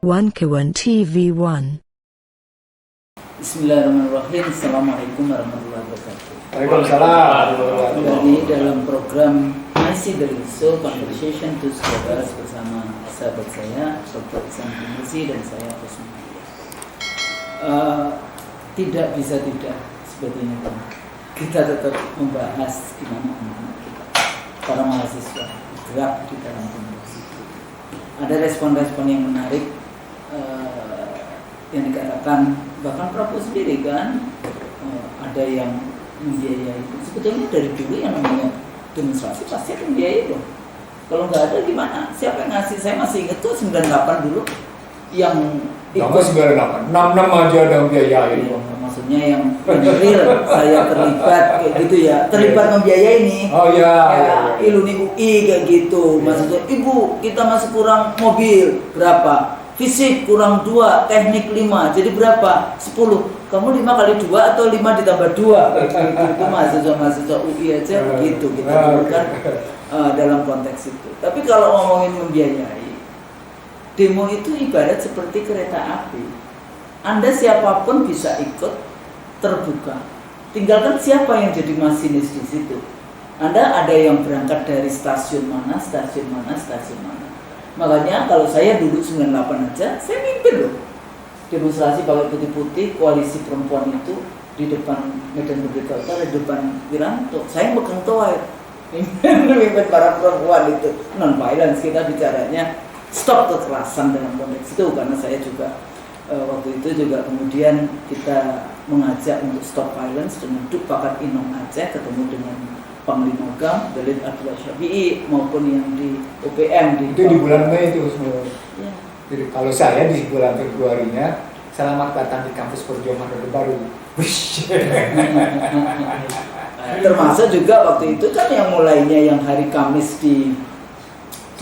1 Kawan TV1. Bismillahirrahmanirrahim. Assalamualaikum warahmatullahi wabarakatuh. Waalaikumsalam. Kembali dalam program IC Daily Show Conversation to Scholars bersama sahabat saya Dr. Ihsan Timuzi dan saya Kusma. Tidak bisa tidak sebetulnya kita tetap membahas gimana anak-anak kita, para mahasiswa gerak di dalam konteks itu. Ada respon-respon yang menarik yang dikatakan bahkan Prabowo sendiri kan ada yang membiayai. Sebetulnya dari dulu yang namanya demonstrasi pasti ada membiayai loh. Kalau nggak ada gimana? Siapa yang ngasih? Saya masih ingat tuh 98 dulu yang Nama 98, 66 aja ada membiayai. Iya, maksudnya yang real saya terlibat kayak gitu ya, terlibat membiayai nih. Oh iya. Ya, Iluni UI kayak gitu. Maksudnya, Ibu kita masih kurang mobil berapa? Fisik kurang 2, teknik 5, jadi berapa? 10. Kamu 5 kali 2 atau 5 ditambah 2? Itu mahasiswa-mahasiswa UI aja begitu kita bukan dalam konteks itu. Tapi kalau ngomongin membiayai, demo itu ibarat seperti kereta api. Anda siapapun bisa ikut, terbuka. Tinggalkan siapa yang jadi masinis di situ. Anda ada yang berangkat dari stasiun mana, stasiun mana, stasiun mana. Makanya kalau saya dulu 98 aja, saya mimpin loh. Demonstrasi pakai putih-putih, koalisi perempuan itu di depan Medan Merdeka Utara, di depan Wiranto. Saya megang toa, mimpin para perempuan itu. Non-violence kita bicaranya, stop kekerasan dalam konteks itu. Karena saya juga waktu itu juga kemudian kita mengajak untuk stop violence dengan Duk Pakat Inom Aceh, ketemu dengan Panglima Gam, Dalid Abdullah Syafi'i maupun yang di OPM Itu di bulan Mei itu semua. Ya. Jadi kalau saya di bulan Februarinya, selamat datang di kampus Perjuangan Orde Baru. Termasuk juga waktu itu kan yang mulainya yang hari Kamis di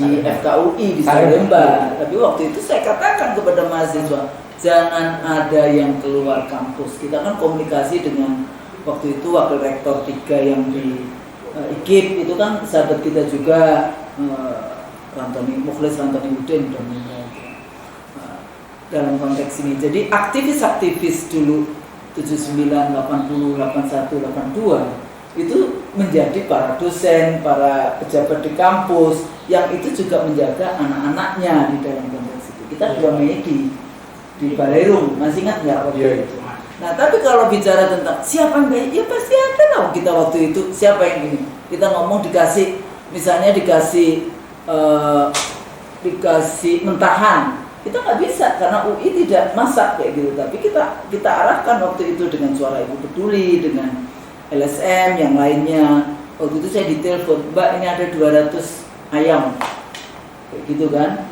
FKUI di Salemba. Tapi waktu itu saya katakan kepada mahasiswa, jangan ada yang keluar kampus. Kita kan komunikasi dengan waktu itu wakil rektor 3 yang di IKIP itu kan sahabat kita juga, Mukhlis Rantoni Udin dan dalam konteks ini. Jadi aktivis-aktivis dulu 79, 80, 81, 82 itu menjadi para dosen, para pejabat di kampus yang itu juga menjaga anak-anaknya di dalam konteks itu. Kita 2 Mei di Balerung, masih ingat nggak waktu itu? Nah, tapi kalau bicara tentang siapa yang baik, ya pasti ada lah kita waktu itu. Siapa yang ini? Kita ngomong dikasih, misalnya dikasih mentahan, kita nggak bisa karena UI tidak masak kayak gitu. Tapi kita arahkan waktu itu dengan Suara Ibu Peduli, dengan LSM yang lainnya. Waktu itu saya ditelepon, Mbak ini ada 200 ayam, kayak gitu kan.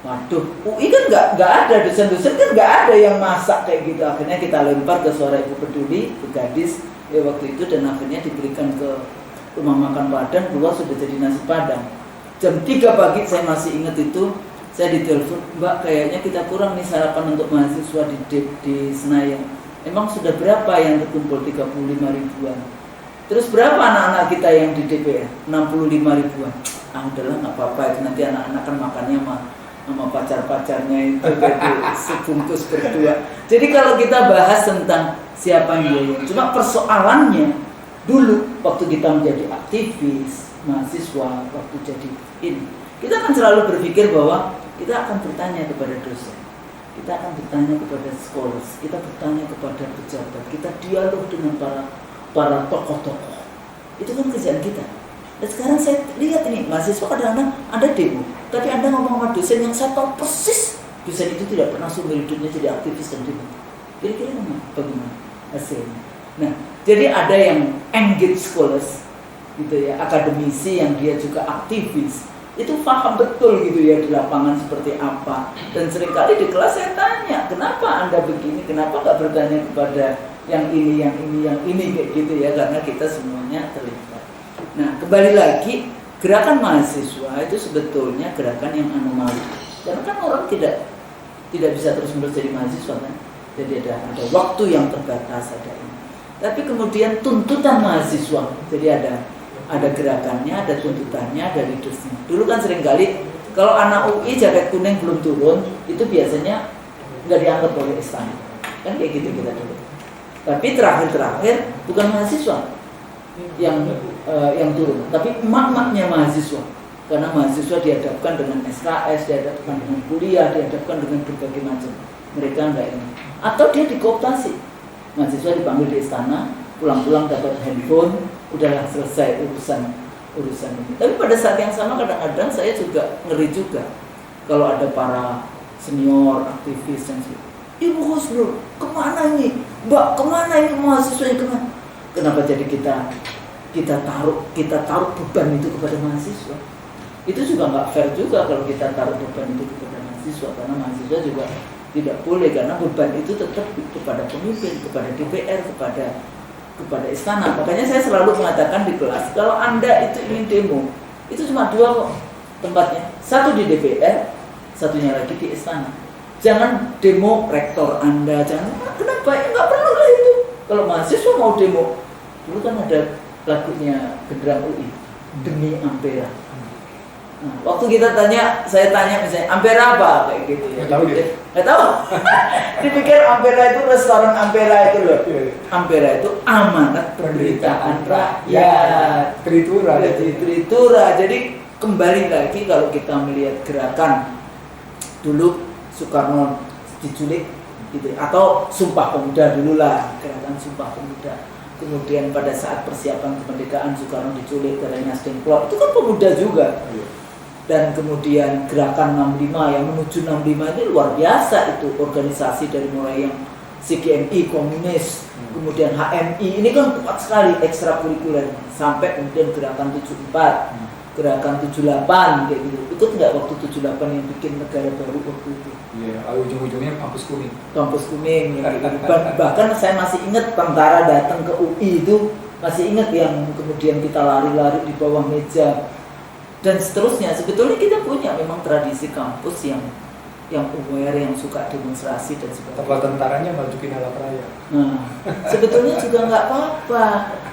Waduh, UI kan nggak ada, dosen-dosen kan nggak ada yang masak kayak gitu. Akhirnya kita lempar ke Suara Ibu Peduli, ke Gadis ya waktu itu, dan akhirnya diberikan ke rumah makan Padang, keluar sudah jadi nasi Padang. Jam 3 pagi saya masih ingat itu, saya ditelepon, Mbak kayaknya kita kurang nih sarapan untuk mahasiswa di Senayan. Emang sudah berapa yang terkumpul? 35 ribuan. Terus berapa anak-anak kita yang di DPR? 65 ribuan. Udahlah nggak apa-apa, itu nanti anak-anak kan makannya sama pacar-pacarnya itu sebungkus berdua. Jadi kalau kita bahas tentang siapa yang biayain, cuma persoalannya dulu waktu kita menjadi aktivis mahasiswa, waktu jadi ini, kita kan selalu berpikir bahwa kita akan bertanya kepada dosen, kita akan bertanya kepada scholars, kita bertanya kepada pejabat, kita dialog dengan para tokoh-tokoh. Itu kan kerjaan kita. Dan sekarang saya lihat ini, mahasiswa kadang-kadang ada demo, tapi Anda ngomong sama dosen yang saya tahu persis dosen itu tidak pernah seumur hidupnya jadi aktivis dan demo. Kira-kira bagaimana hasilnya? Nah, jadi ada yang engage scholars gitu ya, akademisi yang dia juga aktivis, itu paham betul gitu ya di lapangan seperti apa. Dan seringkali di kelas saya tanya, kenapa Anda begini, kenapa nggak bertanya kepada yang ini kayak gitu ya, karena kita semuanya terlibat. Nah, kembali lagi, gerakan mahasiswa itu sebetulnya gerakan yang anomali. Karena kan orang tidak bisa terus-menerus jadi mahasiswa kan. Jadi ada waktu yang terbatas, ada ini. Tapi kemudian tuntutan mahasiswa, jadi ada gerakannya, ada tuntutannya, ada leadersnya. Dulu kan seringkali Kalau anak UI jaket kuning belum turun, itu biasanya nggak dianggap oleh istana. Kan kayak gitu kita dulu. Tapi terakhir bukan mahasiswa yang turun, tapi emak-emaknya mahasiswa. Karena mahasiswa dihadapkan dengan SKS, dihadapkan dengan kuliah, dihadapkan dengan berbagai macam. Mereka enggak ini. Atau dia dikooptasi. Mahasiswa dipanggil di istana, pulang-pulang dapat handphone, udahlah selesai urusan ini. Tapi pada saat yang sama kadang-kadang saya juga ngeri juga kalau ada para senior aktivis yang Ibu Husnul, kemana ini? Mbak, kemana ini mahasiswanya kemana? Kenapa jadi kita taruh beban itu kepada mahasiswa? Itu juga nggak fair juga kalau kita taruh beban itu kepada mahasiswa, karena mahasiswa juga tidak boleh, karena beban itu tetap kepada pemimpin, kepada DPR, kepada istana. Makanya saya selalu mengatakan di kelas, kalau Anda itu ingin demo, itu cuma 2 kok tempatnya, satu di DPR, satunya lagi di istana. Jangan demo rektor Anda, jangan. Kenapa? Ya nggak perlu lah itu. Kalau mahasiswa mau demo, dulu kan ada lagunya Genderang UI, Demi Ampera. Nah, waktu saya tanya misalnya Ampera apa kayak gitu ya. Nggak tahu. Dipikir Ampera itu restoran Ampera itu loh. Ampera itu amanat pemberitaan rakyat. Tritura. Jadi kembali lagi kalau kita melihat gerakan dulu Soekarno diculik gitu, atau Sumpah Pemuda dulu lah, gerakan Sumpah Pemuda. Kemudian pada saat persiapan kemerdekaan Soekarno diculik dari Nasdem Club, itu kan pemuda juga. Dan kemudian gerakan 65 yang menuju 65 ini luar biasa, itu organisasi dari mulai yang CGMI komunis, kemudian HMI, ini kan kuat sekali ekstrakurikuler, sampai kemudian gerakan 74, gerakan 78 kayak gitu. Ikut nggak waktu 78 yang bikin negara baru waktu itu? Iya, ujung-ujungnya kampus kuning. Kampus kuning ya, gitu. Bahkan saya masih ingat tentara datang ke UI itu, masih ingat yang kemudian kita lari-lari di bawah meja dan seterusnya. Sebetulnya kita punya memang tradisi kampus yang aware, yang suka demonstrasi dan sebagainya. Kalau tentaranya masukin alat raya. Nah, sebetulnya juga nggak apa-apa.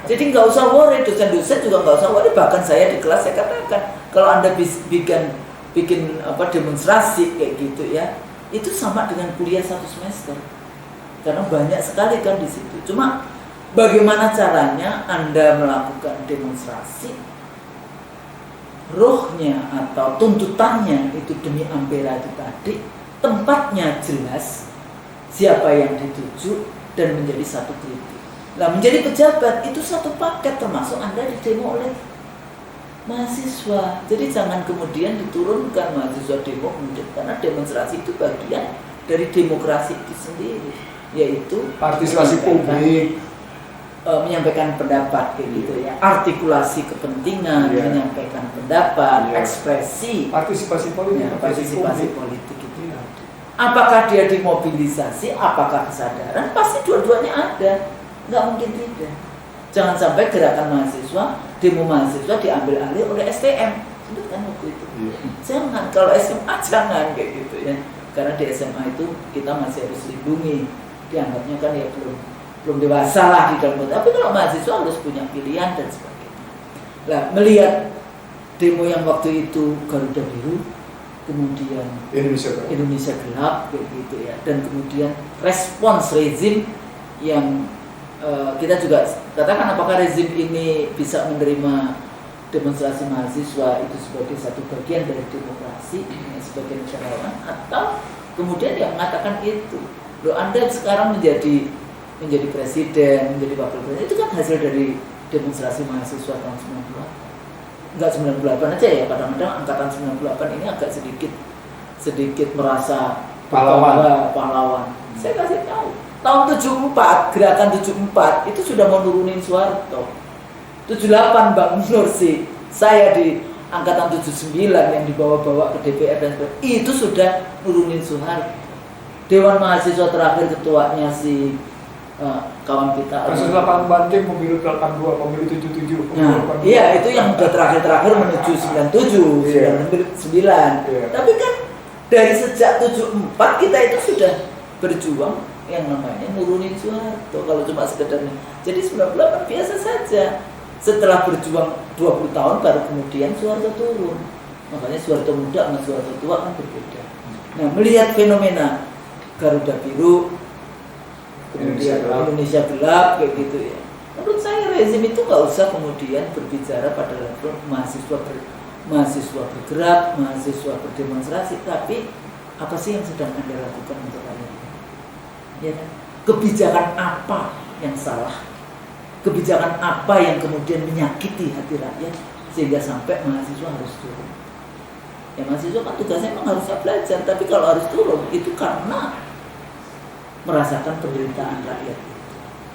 Jadi nggak usah worry, dosen-dosen juga nggak usah worry. Bahkan saya di kelas saya katakan, kalau Anda bikin demonstrasi kayak gitu ya, itu sama dengan kuliah 1 semester. Karena banyak sekali kan di situ. Cuma bagaimana caranya Anda melakukan demonstrasi, rohnya atau tuntutannya itu demi Ampera itu tadi, tempatnya jelas, siapa yang dituju, dan menjadi satu kritik. Nah, menjadi pejabat itu satu paket, termasuk Anda didemo oleh mahasiswa. Jadi jangan kemudian diturunkan mahasiswa demo kemudian, karena demonstrasi itu bagian dari demokrasi itu sendiri, yaitu partisipasi publik, menyampaikan pendapat kayak gitu ya, artikulasi kepentingan, menyampaikan pendapat, ekspresi, partisipasi politik, partisipasi politik itu. Apakah dia dimobilisasi, apakah kesadaran, pasti dua-duanya ada, nggak mungkin tidak. Jangan sampai gerakan mahasiswa, demo mahasiswa diambil alih oleh STM, itu kan waktu itu. Jangan, kalau SMA jangan kayak gitu ya, karena di SMA itu kita masih harus lindungi, dianggapnya kan ya belum dewasa lah di dalam. Tapi kalau mahasiswa harus punya pilihan dan sebagainya. Nah, melihat demo yang waktu itu Garuda Biru, kemudian Indonesia Gelap kayak gitu ya, dan kemudian respons rezim yang kita juga katakan, apakah rezim ini bisa menerima demonstrasi mahasiswa itu sebagai satu bagian dari demokrasi, sebagai negarawan, atau kemudian yang mengatakan itu, loh Anda sekarang menjadi presiden, menjadi wakil presiden, itu kan hasil dari demonstrasi mahasiswa tahun 98. Enggak 98 aja ya, kadang-kadang angkatan 98 ini agak sedikit merasa pahlawan. Saya kasih tahu, tahun 74, gerakan 74 itu sudah mau nurunin Soeharto. 78 Bang Nursi, saya di angkatan 79 yang dibawa-bawa ke DPR dan sebagainya, itu sudah nurunin Soeharto. Dewan Mahasiswa terakhir ketuanya si kawan kita. Kasus 8 Banting, pemilu 82, pemilu 77. Nah, iya itu yang udah terakhir menuju 97, 99. Tapi kan dari sejak 74 kita itu sudah berjuang yang namanya nurunin Soeharto, kalau cuma sekedarnya. Jadi 98 biasa saja. Setelah berjuang 20 tahun baru kemudian Soeharto turun. Makanya Soeharto muda sama Soeharto tua kan berbeda. Nah, melihat fenomena Garuda Biru, kemudian Indonesia gelap kayak gitu ya. Menurut saya rezim itu nggak usah kemudian berbicara pada level mahasiswa bergerak, mahasiswa berdemonstrasi, tapi apa sih yang sedang Anda lakukan untuk rakyat? Ya kan? Kebijakan apa yang salah? Kebijakan apa yang kemudian menyakiti hati rakyat sehingga sampai mahasiswa harus turun? Ya mahasiswa kan tugasnya memang harusnya belajar, tapi kalau harus turun itu karena merasakan penderitaan rakyat.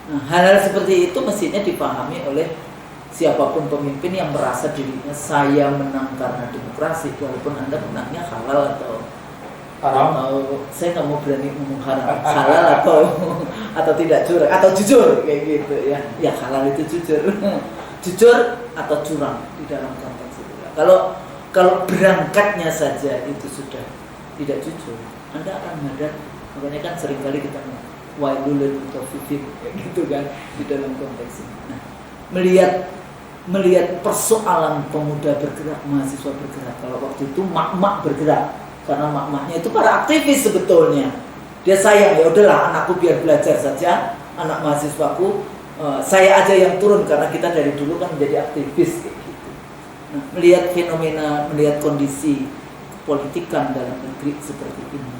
Nah, hal-hal seperti itu mestinya dipahami oleh siapapun pemimpin yang merasa dirinya saya menang karena demokrasi, walaupun Anda menangnya halal atau saya nggak mau berani ngomong halal atau tidak curang atau jujur kayak gitu ya. Ya halal itu jujur, jujur atau curang di dalam konteks itu. Kalau berangkatnya saja itu sudah tidak jujur, Anda akan menghadap. Makanya kan seringkali kita wailul atau fitih gitu kan di dalam konteks ini. Nah, melihat persoalan pemuda bergerak, mahasiswa bergerak. Kalau waktu itu mak-mak bergerak, karena mak-maknya itu para aktivis sebetulnya. Dia sayang, ya udahlah anakku biar belajar saja, anak mahasiswaku saya aja yang turun karena kita dari dulu kan menjadi aktivis kayak gitu. Nah, melihat fenomena, melihat kondisi politikan dalam negeri seperti ini,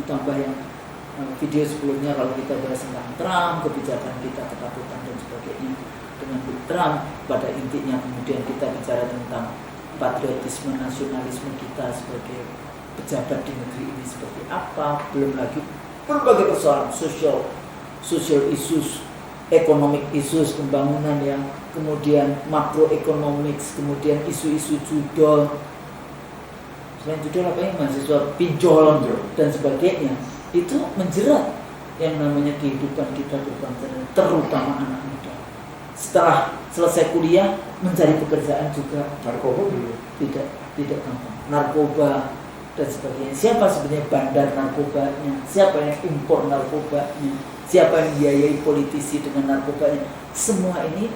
ditambah yang video sebelumnya kalau kita bahas tentang Trump, kebijakan kita, ketakutan dan sebagainya dengan Trump, pada intinya kemudian kita bicara tentang patriotisme, nasionalisme kita sebagai pejabat di negeri ini seperti apa, belum lagi berbagai persoalan social issues, economic issues, pembangunan yang kemudian makroeconomics, kemudian isu-isu judol, selain judol apa yang mahasiswa pinjol dan sebagainya, itu menjerat yang namanya kehidupan kita berbangsa, terutama anak muda. Setelah selesai kuliah mencari pekerjaan juga narkoba tidak gampang. Narkoba dan sebagainya. Siapa sebenarnya bandar narkobanya? Siapa yang impor narkobanya? Siapa yang biayai politisi dengan narkobanya? Semua ini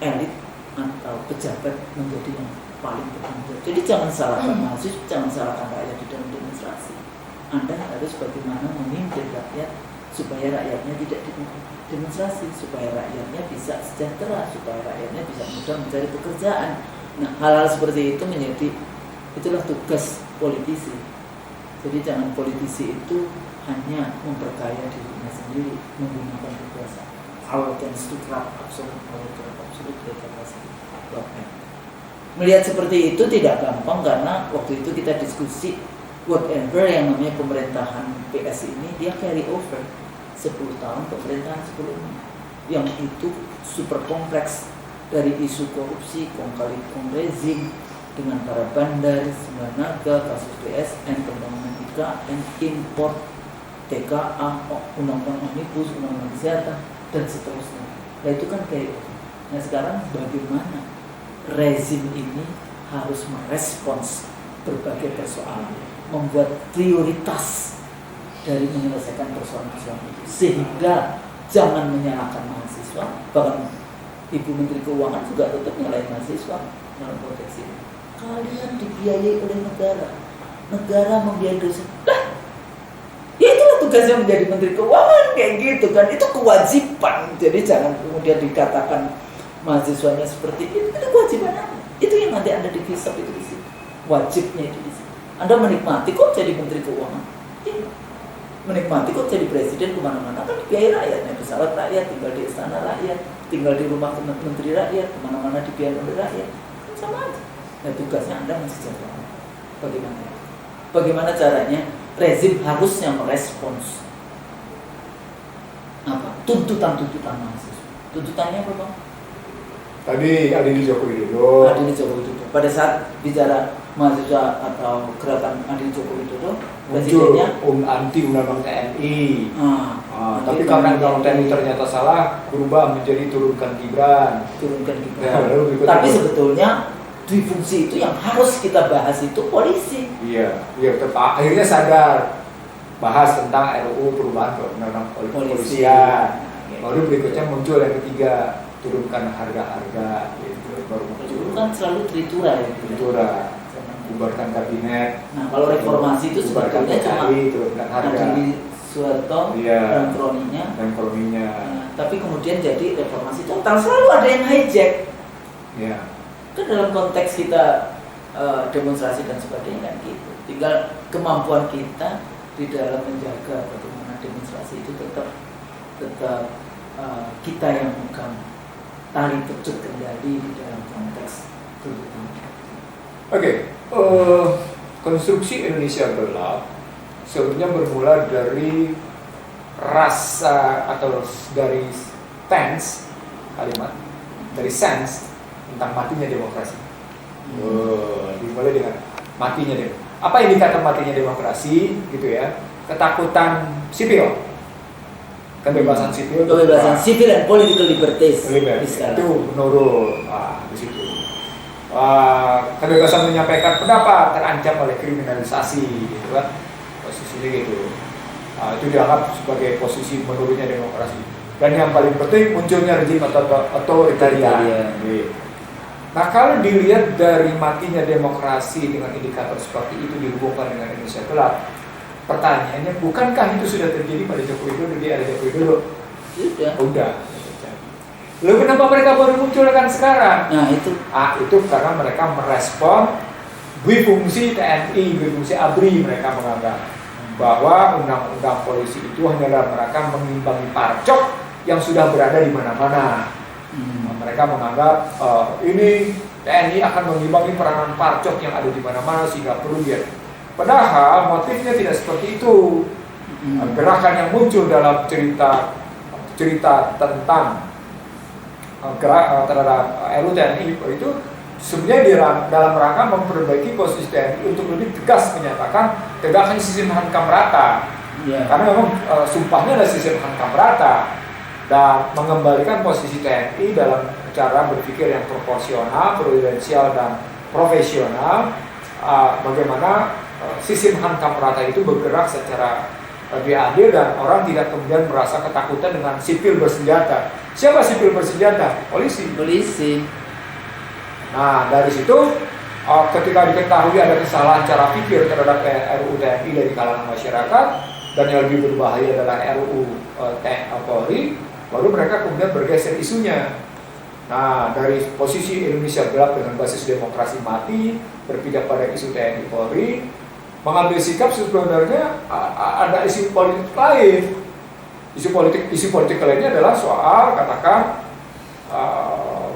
elit atau pejabat menjadi yang paling bertanggung jawab. Jadi jangan salahkan mahasiswa, jangan salahkan rakyat di dalam demonstrasi. Anda harus bagaimana memimpin rakyat supaya rakyatnya tidak demonstrasi, supaya rakyatnya bisa sejahtera, supaya rakyatnya bisa mudah mencari pekerjaan. Nah, hal-hal seperti itu itulah tugas politisi. Jadi jangan politisi itu hanya memperkaya dirinya sendiri menggunakan kekuasaan. Arrogance to corrupt, absolute power to absolute capacity. Melihat seperti itu tidak gampang karena waktu itu kita diskusi whatever yang namanya pemerintahan PS ini dia carry over 10 tahun pemerintahan sebelumnya yang itu super kompleks, dari isu korupsi, kong kali kong rezim dengan para bandar, Sembilan Naga, kasus BSN, pembangunan IKN, impor, TKA, undang-undang omnibus, undang-undang kesehatan dan seterusnya. Nah itu kan kayak nah sekarang bagaimana rezim ini harus merespons berbagai persoalan, membuat prioritas dari menyelesaikan persoalan-persoalan itu, sehingga jangan menyalahkan mahasiswa. Bahkan Ibu Menteri Keuangan juga tetap nyalain mahasiswa dalam konteks ini. Kalian dibiayai oleh negara membiayai dosen. Ya itulah tugasnya menjadi Menteri Keuangan kayak gitu kan, itu kewajiban. Jadi jangan kemudian dikatakan mahasiswanya seperti itu kewajiban Anda. Itu yang nanti Anda divisap itu di situ. Wajibnya itu di situ. Anda menikmati kok jadi Menteri Keuangan, ya. Menikmati kok jadi presiden kemana-mana kan dibiayai rakyatnya, pesawat rakyat, tinggal di istana rakyat, tinggal di rumah menteri rakyat, kemana-mana dibiayai oleh rakyat, kan sama aja. Nah tugasnya Anda mensejahterakan. Bagaimana caranya? Rezim harusnya merespons tuntutan mahasiswa. Tuntutannya apa Bang? Tadi Adili Joko Widodo. Pada saat bicara mahasiswa atau gerakan Adili Joko Widodo, muncul anti undang-undang TNI. Tapi karena undang-undang TNI ternyata salah, berubah menjadi turunkan Gibran. Ya, tapi sebetulnya dui fungsi itu yang harus kita bahas itu polisi. Iya, akhirnya sadar bahas tentang RUU perubahan undang-undang kepolisian. Baru berikutnya muncul yang ketiga, turunkan harga-harga gitu, baru muncul. Itu kan selalu tritura ya. bubarkan kabinet. Nah, kalau reformasi itu bubarkan sebetulnya cuma PKI, turunkan harga. Adili Suwarto Iya. dan kroninya. Nah, Tapi kemudian jadi reformasi total, selalu ada yang hijack. Iya. Kan dalam konteks kita demonstrasi dan sebagainya kan gitu. Tinggal kemampuan kita di dalam menjaga bagaimana demonstrasi itu tetap kita yang memegang tali pecut kendali di dalam konteks tuntutan. Oke, konstruksi Indonesia gelap sebenarnya bermula dari rasa atau dari sense tentang matinya demokrasi. Dimulai dengan matinya demokrasi. Apa indikator matinya demokrasi, gitu ya? Ketakutan sipil, kebebasan sipil, dan political liberties. Itu menurun. Di situ. Kebebasan menyampaikan pendapat terancam oleh kriminalisasi, gitu kan? Posisinya gitu. Itu dianggap sebagai posisi menurunnya demokrasi. Dan yang paling penting munculnya rezim otoritarian. Nah, kalau dilihat dari matinya demokrasi dengan indikator seperti itu dihubungkan dengan Indonesia gelap, pertanyaannya, bukankah itu sudah terjadi pada Joko Widodo di era Joko Widodo? Udah. Lalu kenapa mereka baru munculkan sekarang? Nah, itu karena mereka merespon dwi-fungsi TNI, dwi-fungsi ABRI. Mereka menganggap bahwa undang-undang polisi itu hanyalah mereka mengimbangi parcok yang sudah berada di mana-mana. Mereka menganggap ini TNI akan mengimbangi peranan parcok yang ada di mana-mana sehingga perlu dia. Padahal motifnya tidak seperti itu. Gerakan yang muncul dalam cerita tentang terhadap RUU TNI itu sebenarnya dalam rangka memperbaiki posisi TNI untuk lebih tegas menyatakan tegaknya sistem hankam rata. Karena memang sumpahnya adalah sistem hankam rata. Dan mengembalikan posisi TNI dalam cara berpikir yang proporsional, prudensial dan profesional. Bagaimana sistem hankam rata itu bergerak secara lebih adil dan orang tidak kemudian merasa ketakutan dengan sipil bersenjata. Siapa sipil bersenjata? Polisi. Nah, dari situ ketika diketahui ada kesalahan cara pikir terhadap RUU TNI dari kalangan masyarakat dan yang lebih berbahaya adalah RUU Polri, baru mereka kemudian bergeser isunya. Nah, dari posisi Indonesia gelap dengan basis demokrasi mati, berpijak pada isu TNI Polri, mengambil sikap sebenarnya ada isu politik lain. Isu politik lainnya adalah soal katakan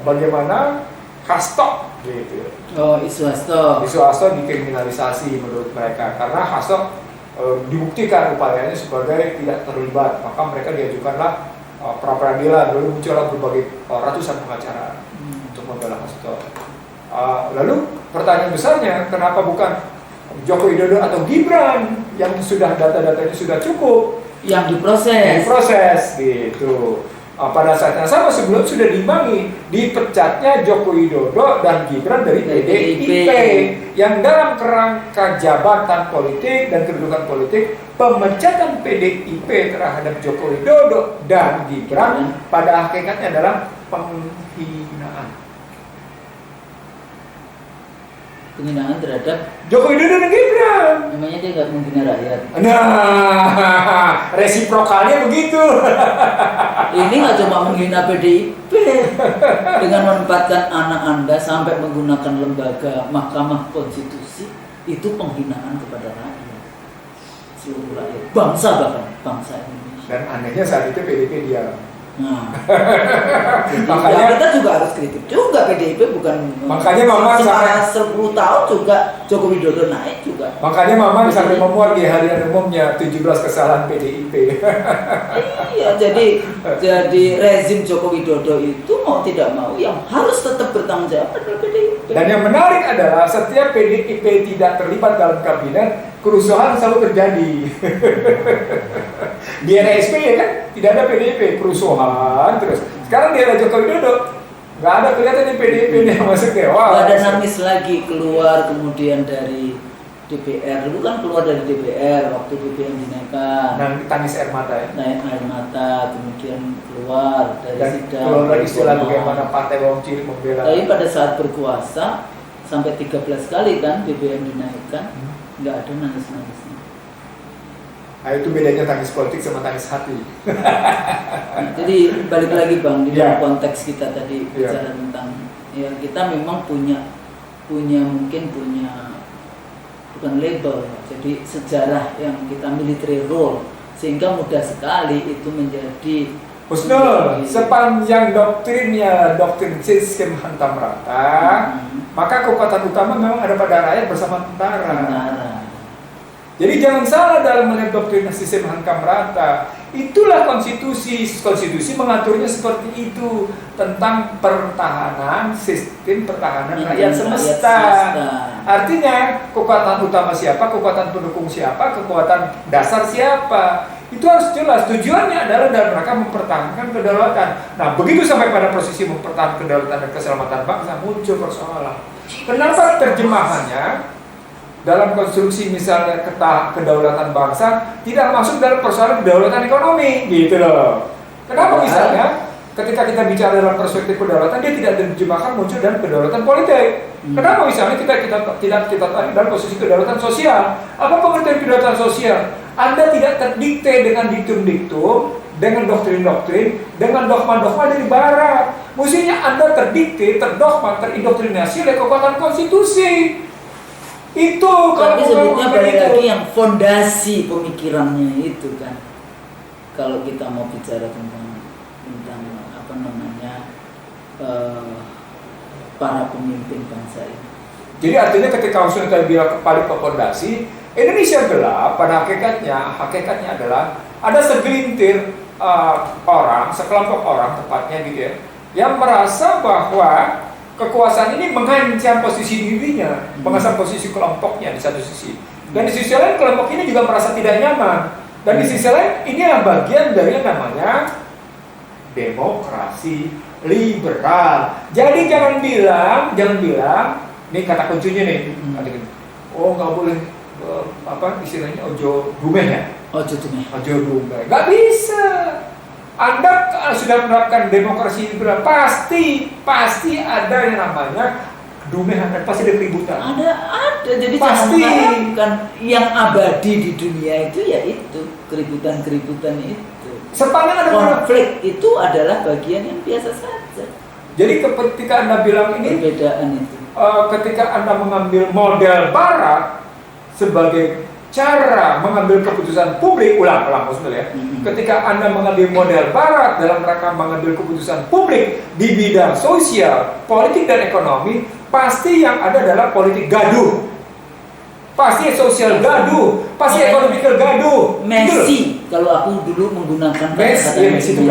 bagaimana hasto, gitu. Isu hasto dikriminalisasi menurut mereka karena hasto dibuktikan upayanya sebagai tidak terlibat, maka mereka diajukanlah pra peradilan, lalu muncullah berbagai ratusan pengacara untuk membela hasto. Lalu pertanyaan besarnya, kenapa bukan Joko Widodo atau Gibran yang sudah data-datanya sudah cukup yang diproses gitu. Pada saat yang sama sebelum sudah diimbangi dipecatnya Joko Widodo dan Gibran dari PDIP yang dalam kerangka jabatan politik dan kedudukan politik, pemecatan PDIP terhadap Joko Widodo dan Gibran pada hakikatnya adalah penghinaan terhadap Joko Widodo dan Gibran. Namanya dia nggak menghina rakyat. Nah, resiprokalnya begitu. Ini nggak cuma menghina PDIP dengan menempatkan anak Anda sampai menggunakan lembaga Mahkamah Konstitusi, itu penghinaan kepada rakyat, seluruh rakyat, bangsa Indonesia. Dan anehnya saat itu PDIP diam. Nah, makanya kita juga harus kritik juga PDIP, bukan makanya Mama selama 10 tahun juga Joko Widodo naik juga. Makanya Mama sampai memuat di harian umumnya 17 kesalahan PDIP. Iya, jadi rezim Joko Widodo itu mau tidak mau yang harus tetap bertanggung jawab adalah PDIP. Dan yang menarik adalah setiap PDIP tidak terlibat dalam kabinet, kerusuhan selalu terjadi. Di era SBY kan tidak ada PDIP, kerusuhan terus. Sekarang di era Joko Widodo nggak ada kelihatan di PDIP yang masuk dewan. Nggak ada nangis lagi keluar kemudian dari DPR. Dulu kan keluar dari DPR waktu BBM dinaikkan. Nah, tangis air mata ya. Naik air mata, kemudian keluar dari dan sidang. keluar istilah bagaimana partai wong cilik membela. Tapi pada saat berkuasa sampai 13 kali kan BBM dinaikkan, nggak ada nangis-nangisnya. Nah itu bedanya tangis politik sama tangis hati. Jadi balik lagi Bang, di dalam konteks kita tadi bicara tentang ya kita memang punya bukan label, jadi sejarah yang kita military role, sehingga mudah sekali itu menjadi Husnul, sepanjang doktrinnya doktrin sistem hantam rata, maka kekuatan utama memang ada pada rakyat bersama tentara. Jadi jangan salah dalam melihat doktrin sistem hantam rata. Itulah konstitusi mengaturnya seperti itu, tentang pertahanan sistem pertahanan rakyat semesta. Artinya kekuatan utama siapa, kekuatan pendukung siapa, kekuatan dasar siapa. Itu harus jelas. Tujuannya adalah dalam rangka mempertahankan kedaulatan. Nah, begitu sampai pada posisi mempertahankan kedaulatan dan keselamatan bangsa, muncul persoalan. Kenapa terjemahannya dalam konstruksi misalnya kedaulatan bangsa tidak masuk dalam persoalan kedaulatan ekonomi, gitu loh. Kenapa misalnya ketika kita bicara dalam perspektif kedaulatan dia tidak diterjemahkan muncul dalam kedaulatan politik? Kenapa misalnya kita tarik dalam posisi kedaulatan sosial? Apa pengertian kedaulatan sosial? Anda tidak terdikte dengan diktum-diktum, dengan doktrin-doktrin, dengan dogma-dogma dari barat. Mestinya Anda terdikte, terdogma, terindoktrinasi oleh kekuatan konstitusi. Itu tapi sebetulnya balik lagi yang fondasi pemikirannya itu kan. Kalau kita mau bicara tentang apa namanya para pemimpin bangsa ini. Jadi artinya ketika Husnul tadi bilang balik ke fondasi, Indonesia gelap pada hakikatnya adalah ada segelintir orang, sekelompok orang tepatnya gitu ya, yang merasa bahwa kekuasaan ini mengancam posisi dirinya, mengancam posisi kelompoknya di satu sisi. Dan di sisi lain kelompok ini juga merasa tidak nyaman. Dan di sisi lain ini adalah bagian dari yang namanya demokrasi liberal. Jadi jangan bilang, ini kata kuncinya nih, oh nggak boleh istilahnya ojo dumeh ya? Ojo dumeh. Nggak bisa. Anda sudah menerapkan demokrasi liberal, pasti ada yang namanya kedumehan dan pasti ada keributan. Ada. Jadi pasti. Jangan mengharapkan yang abadi di dunia itu ya itu keributan itu. Sepanjang ada konflik itu adalah bagian yang biasa saja. Jadi ketika Anda bilang ini perbedaan itu, ketika Anda mengambil model Barat sebagai cara mengambil keputusan publik, ulang maksudnya ya. Ketika Anda mengambil model Barat dalam rangka mengambil keputusan publik di bidang sosial, politik dan ekonomi, pasti yang ada adalah politik gaduh, pasti sosial gaduh, pasti ekonomi gaduh. Messi, kalau aku dulu menggunakan kata-kata Messi itu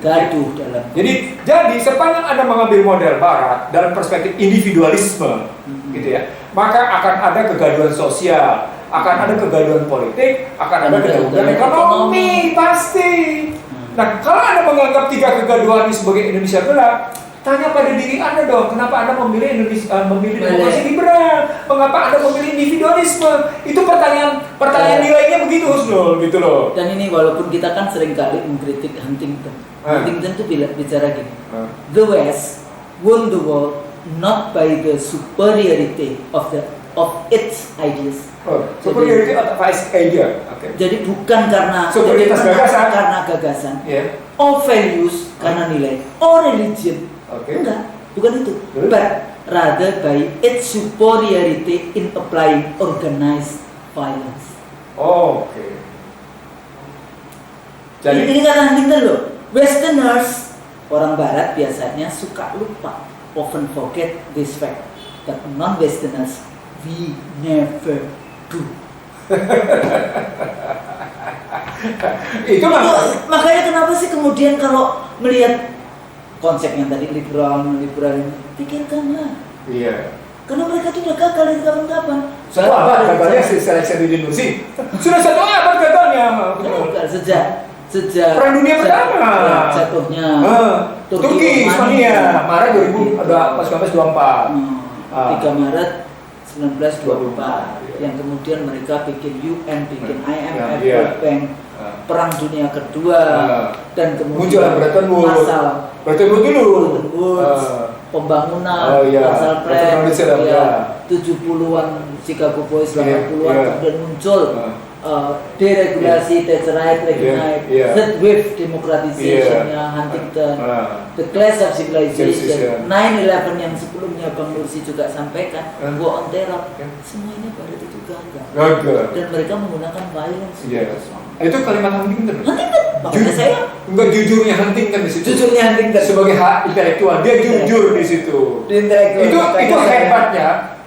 gaduh dalam. Jadi sepanjang Anda mengambil model Barat dalam perspektif individualisme, gitu ya, maka akan ada kegaduhan sosial. Akan ada kegaduhan politik, akan ada kegaduhan ekonomi, pasti. Nah, kalau Anda menganggap tiga kegaduhan ini sebagai Indonesia gelap, tanya pada diri Anda dong, kenapa Anda memilih demokrasi liberal? Mengapa Anda memilih individualisme? Itu pertanyaan nilainya begitu, Husnul, gitu loh. Dan ini walaupun kita kan sering kali mengkritik Huntington. Huntington itu bicara gini, the West won the world not by the superiority of its ideas. Superiority of idea. Okay. Jadi bukan karena gagasan, or values karena nilai, or religion. Enggak, bukan itu. But rather by its superiority in applying organized violence. Jadi ini kata Huntington loh. Westerners, orang Barat biasanya suka lupa, often forget this fact that non-Westerners we never do. Itu makanya kenapa sih kemudian kalau melihat konsep yang tadi liberal pikirkanlah. Iya. Karena mereka tuh udah gagal dari kapan-kapan. Apa gagalnya seleksi di Indonesia? Sudah 1 abad gagalnya. Sejak Perang Dunia Pertama. Jatuhnya Turki, Spania, Maret 1924. 3 Maret 1924 yang kemudian mereka bikin UN, bikin IMF, World Bank, Perang Dunia Kedua, dan kemudian muncul Bretton Woods. pembangunan, Marshall Plan, 70-an Chicago Boys, 80-an kemudian muncul deregulasi, Thatcherite, Reaganite, third wave democratization-nya Huntington, the clash of civilization, 9/11 yang sebelumnya Bang Nursi juga sampaikan, war on terror, semuanya pada itu gagal. Dan mereka menggunakan violence. Itu kalimat Huntington. Makanya saya enggak jujurnya Huntington di situ. Jujurnya Huntington sebagai hak intelektual dia jujur di situ. Itu hebatnya.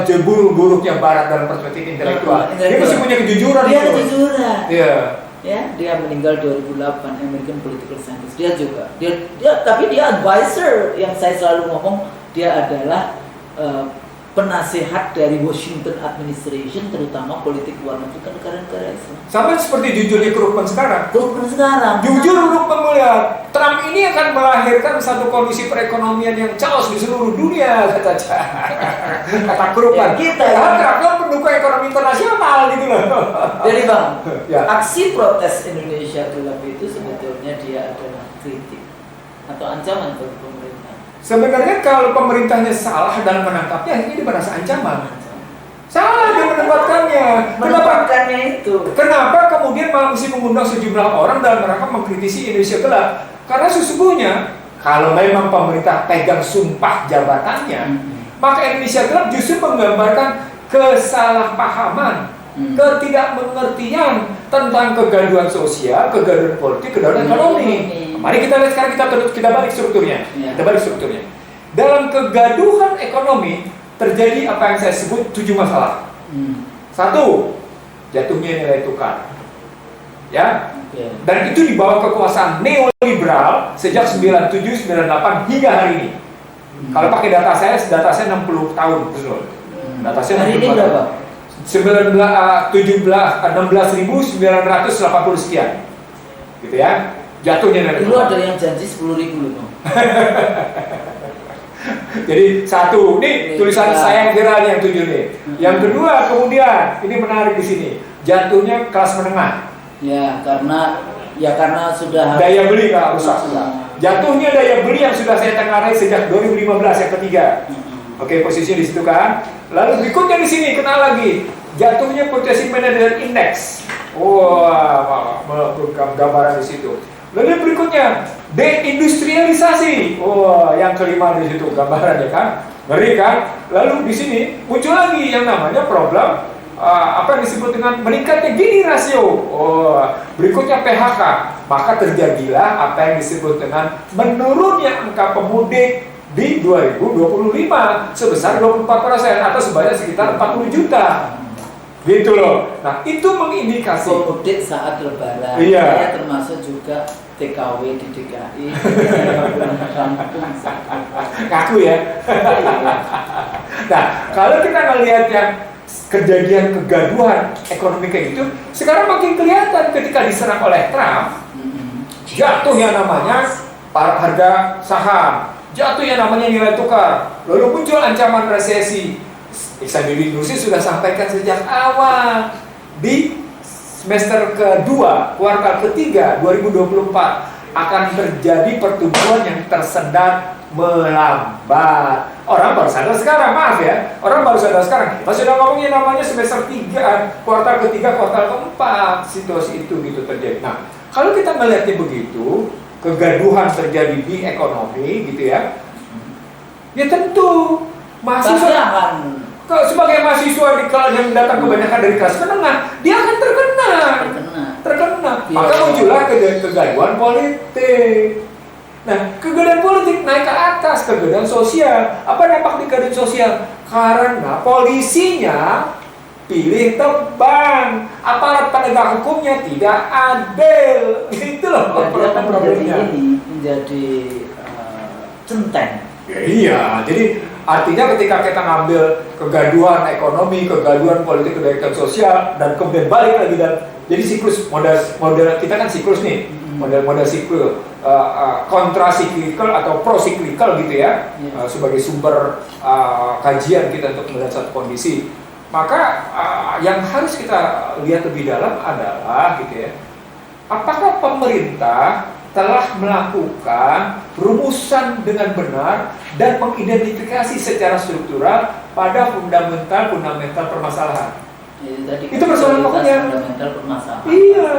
Seburuk-buruknya Barat dalam perspektif intelektual. Dia masih punya kejujuran. Dia kejujuran. Iya. Ya, dia meninggal 2008, American political scientist. Dia juga. Tapi dia advisor yang saya selalu ngomong, dia adalah penasehat dari Washington administration, terutama politik luar negeri ke negara-negara Islam. Sama seperti jujurnya Krugman sekarang. Jujur Krugman melihat Trump ini akan melahirkan satu kondisi perekonomian yang chaos di seluruh dunia, kata Krugman. Trump kan pendukung ekonomi internasional gitu loh. Jadi Bang, aksi protes Indonesia gelap itu sebetulnya dia adalah kritik atau ancaman bagi pemerintah. Sebenarnya kalau pemerintahnya salah dalam menangkapnya, akhirnya dia merasa ancaman. Salah dia menempatkannya itu. Kenapa kemudian malah mesti mengundang sejumlah orang dalam rangka mengkritisi Indonesia gelap? Karena sesungguhnya kalau memang pemerintah pegang sumpah jabatannya, maka Indonesia gelap justru menggambarkan kesalahpahaman, ketidakmengertian tentang kegaduhan sosial, kegaduhan politik, kegaduhan ekonomi. Mari kita lihat sekarang, kita balik strukturnya. Dalam kegaduhan ekonomi terjadi apa yang saya sebut 7 masalah. 1, jatuhnya nilai tukar. Dan itu di bawah kekuasaan neoliberal sejak 97, 98 hingga hari ini. Kalau pakai data saya 60 tahun betul. Data saya hari ini berapa? 16.980 sekian. Gitu ya. Jatuhnya nilai tukar. Dulu ada yang janji 10.000 loh. Jadi 1, nih tulisan saya yang viral yang 7 nih. Yang kedua kemudian, ini menarik di sini, jatuhnya kelas menengah. Karena sudah daya beli kalau rusak sudah. Jatuhnya daya beli yang sudah saya tengarai sejak 2015 yang ketiga. Oke, posisinya di situ kan. Lalu berikutnya di sini kenal lagi, jatuhnya Purchasing Manager Index. Wah, gambaran di situ. Lalu berikutnya deindustrialisasi. Yang kelima di situ gambarannya kan, ngeri kan. Lalu di sini muncul lagi yang namanya problem apa yang disebut dengan meningkatnya Gini rasio. Berikutnya PHK. Maka terjadilah apa yang disebut dengan menurunnya angka pemudik di 2025 sebesar 24% atau sebanyak sekitar 40 juta. Gitu loh. Nah, itu mengindikasi pemudik saat lebaran. Iya. Saya termasuk juga TKW di DKI. Kaku ya. Nah, kalau kita ngelihatnya kejadian kegaduhan ekonomi kayak gitu, sekarang makin kelihatan ketika diserang oleh Trump, jatuh yang namanya harga saham, jatuh yang namanya nilai tukar, lalu muncul ancaman resesi. Iksan Bibi Nursi sudah sampaikan sejak awal di semester kedua, kuartal ketiga 2024 akan terjadi pertumbuhan yang tersendat melambat. Orang baru sadar sekarang, maaf ya, orang baru sadar sekarang. Masih udah ngomongin namanya semester 3, kuartal ketiga, kuartal keempat, situasi itu gitu terjadi. Nah, kalau kita melihatnya begitu, kegaduhan terjadi di ekonomi gitu ya, ya tentu mahasiswa sebagai mahasiswa yang datang kebanyakan dari kelas menengah, dia akan terkena. Maka muncullah kegaduhan politik. Nah, kegaduhan politik naik ke atas, kegaduhan sosial. Apa dampak di kegaduhan sosial? Karena polisinya pilih tebang, aparat penegak hukumnya tidak adil. Gitu loh problemnya. Menjadi centeng. Iya, jadi artinya ketika kita ngambil kegaduhan ekonomi, kegaduhan politik, kegaduhan sosial, dan kemudian balik lagi dan jadi siklus model kita kan siklus nih, model siklus kontrasiklikal atau prosiklikal gitu ya, sebagai sumber kajian kita untuk melihat satu kondisi. Maka yang harus kita lihat lebih dalam adalah gitu ya, apakah pemerintah telah melakukan rumusan dengan benar dan mengidentifikasi secara struktural pada fundamental permasalahan. Itu persoalan pokoknya. Fundamental permasalahan. Iya.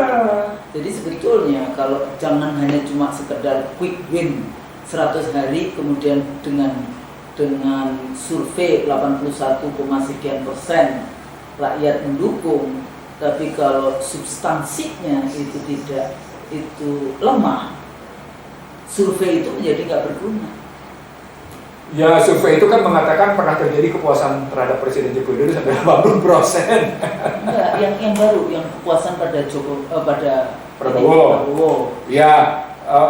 Jadi sebetulnya kalau jangan hanya cuma sekedar quick win 100 hari kemudian dengan survei 81,sekian% rakyat mendukung, tapi kalau substansinya itu lemah, survei itu menjadi nggak berguna. Ya, survei itu kan mengatakan pernah terjadi kepuasan terhadap Presiden Joko Widodo sampai 80%. Enggak, yang baru, yang kepuasan pada Prabowo. Ya,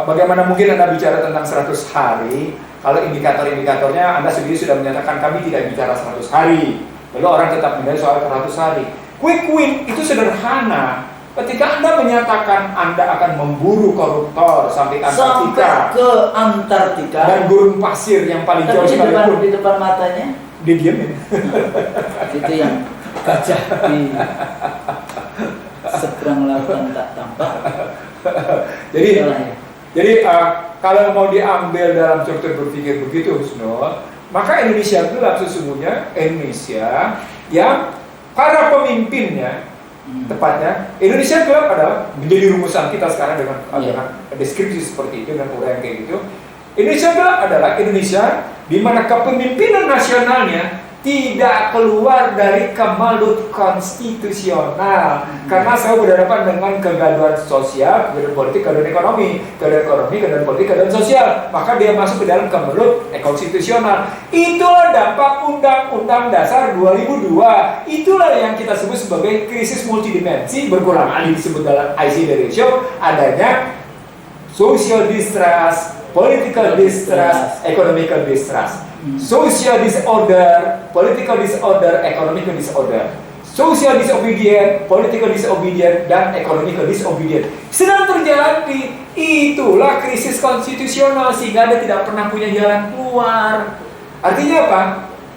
bagaimana mungkin Anda bicara tentang 100 hari, kalau indikator-indikatornya Anda sendiri sudah menyatakan kami tidak bicara 100 hari, lalu orang tetap menilai soal 100 hari. Quick win itu sederhana. Ketika Anda menyatakan Anda akan memburu koruptor sampai ke Antartika dan gurun pasir yang paling jauh sekalipun di depan matanya, didiemin. Itu yang gajah di seberang lautan tak tampak. Jadi kalau mau diambil dalam struktur berpikir begitu, Husnul, maka Indonesia gelap sesungguhnya Indonesia yang para pemimpinnya, tepatnya Indonesia gelap adalah menjadi rumusan kita sekarang dengan deskripsi seperti itu, dengan uraian kayak gitu. Indonesia gelap adalah Indonesia di mana kepemimpinan nasionalnya tidak keluar dari kemelut konstitusional, karena saya berhadapan dengan kegaduhan sosial, kegaduhan politik, kegaduhan ekonomi, kegaduhan politik, kegaduhan sosial, maka dia masuk ke dalam kemelut konstitusional. Itulah dampak Undang-Undang Dasar 2002. Itulah yang kita sebut sebagai krisis multidimensi, berulang kali disebut dalam ICD ratio, adanya social distrust, political distrust, economical distrust. Social disorder, political disorder, economical disorder. Social disobedient, political disobedient, dan economical disobedient sedang terjadi. Itulah krisis konstitusional, sehingga Anda tidak pernah punya jalan keluar. Artinya apa?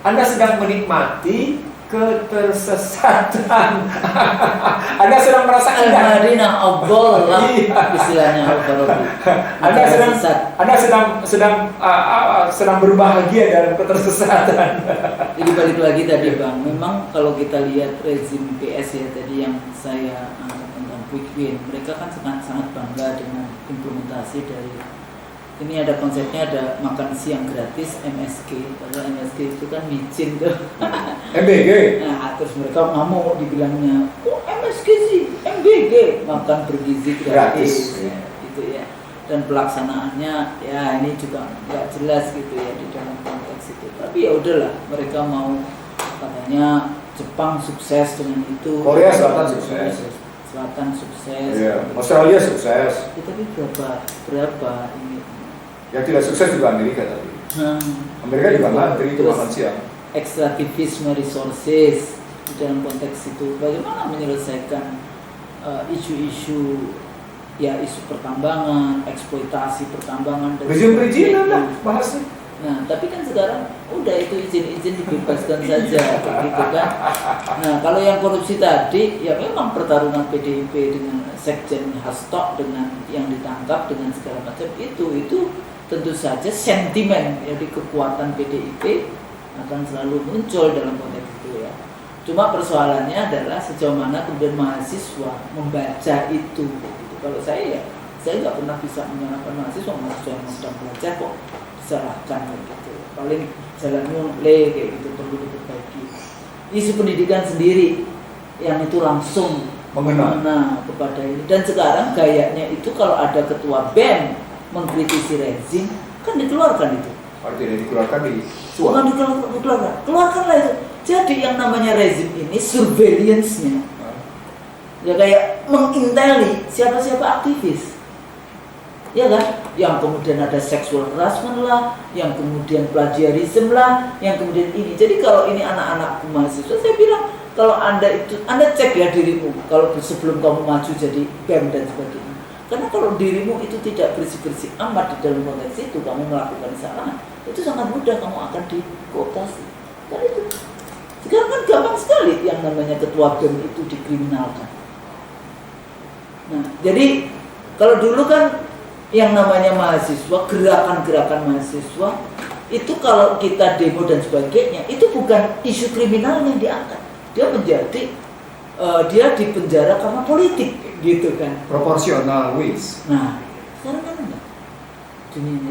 Anda sedang menikmati ketersesatan. Anda sedang merasa indah. Istilahnya Anda sedang berbahagia dalam ketersesatan. Jadi balik lagi tadi Bang, memang kalau kita lihat rezim PS ya tadi yang saya tentang quick win, mereka kan sangat bangga dengan implementasi dari ini, ada konsepnya, ada makan siang gratis MSG. Padahal MSG itu kan micin tuh. MBG. Nah, terus mereka ngamuk dibilangnya, oh MSG sih, MBG, makan bergizi gratis. Ya, gitu ya. Dan pelaksanaannya ya ini juga nggak jelas gitu ya di dalam konteks itu. Tapi ya udahlah, mereka mau katanya Jepang sukses dengan itu. Korea Selatan sukses. Australia sukses. Tapi berapa ini? Yang tidak sukses juga Amerika tadi. Amerika juga ngantri itu makan siang. Ekstraktivisme resources di dalam konteks itu, bagaimana menyelesaikan isu-isu pertambangan, eksploitasi pertambangan dan perizinan lah bahasnya. Nah, tapi kan sekarang udah itu izin dibebaskan saja, begitu kan. Nah, kalau yang korupsi tadi, ya memang pertarungan PDIP dengan Sekjen Hasto dengan yang ditangkap dengan segala macam itu tentu saja sentimen, jadi kekuatan PDIP akan selalu muncul dalam konteks itu ya. Cuma persoalannya adalah sejauh mana kemudian mahasiswa membaca itu. Gitu. Kalau saya nggak pernah bisa menyalahkan mahasiswa yang sedang belajar kok disalahkan gitu. Paling jalannya kayak gitu perlu diperbaiki. Isu pendidikan sendiri yang itu langsung mengena kepada ini, dan sekarang gayanya itu kalau ada ketua BEM mengkritisi rezim kan dikeluarkan itu. Tidak dikeluarkan bukan dikeluarkan, keluarkanlah itu. Jadi yang namanya rezim ini surveillance-nya ya kayak menginteli siapa-siapa aktivis, ya kan? Yang kemudian ada sexual harassment lah, yang kemudian plagiarism lah, yang kemudian ini. Jadi kalau ini anak-anak mahasiswa, saya bilang kalau Anda cek ya dirimu kalau sebelum kamu maju jadi BEM dan sebagainya. Karena kalau dirimu itu tidak bersih-bersih amat di dalam konteks itu, kamu melakukan kesalahan, itu sangat mudah kamu akan dikooptasi. Kan itu. Sekarang kan gampang sekali yang namanya ketua BEM itu dikriminalkan. Nah, jadi kalau dulu kan yang namanya mahasiswa, gerakan-gerakan mahasiswa itu kalau kita demo dan sebagainya, itu bukan isu kriminal yang diangkat. Dia menjadi dia dipenjara karena politik gitu kan. Proporsional ways. Nah, sekarang kan enggak.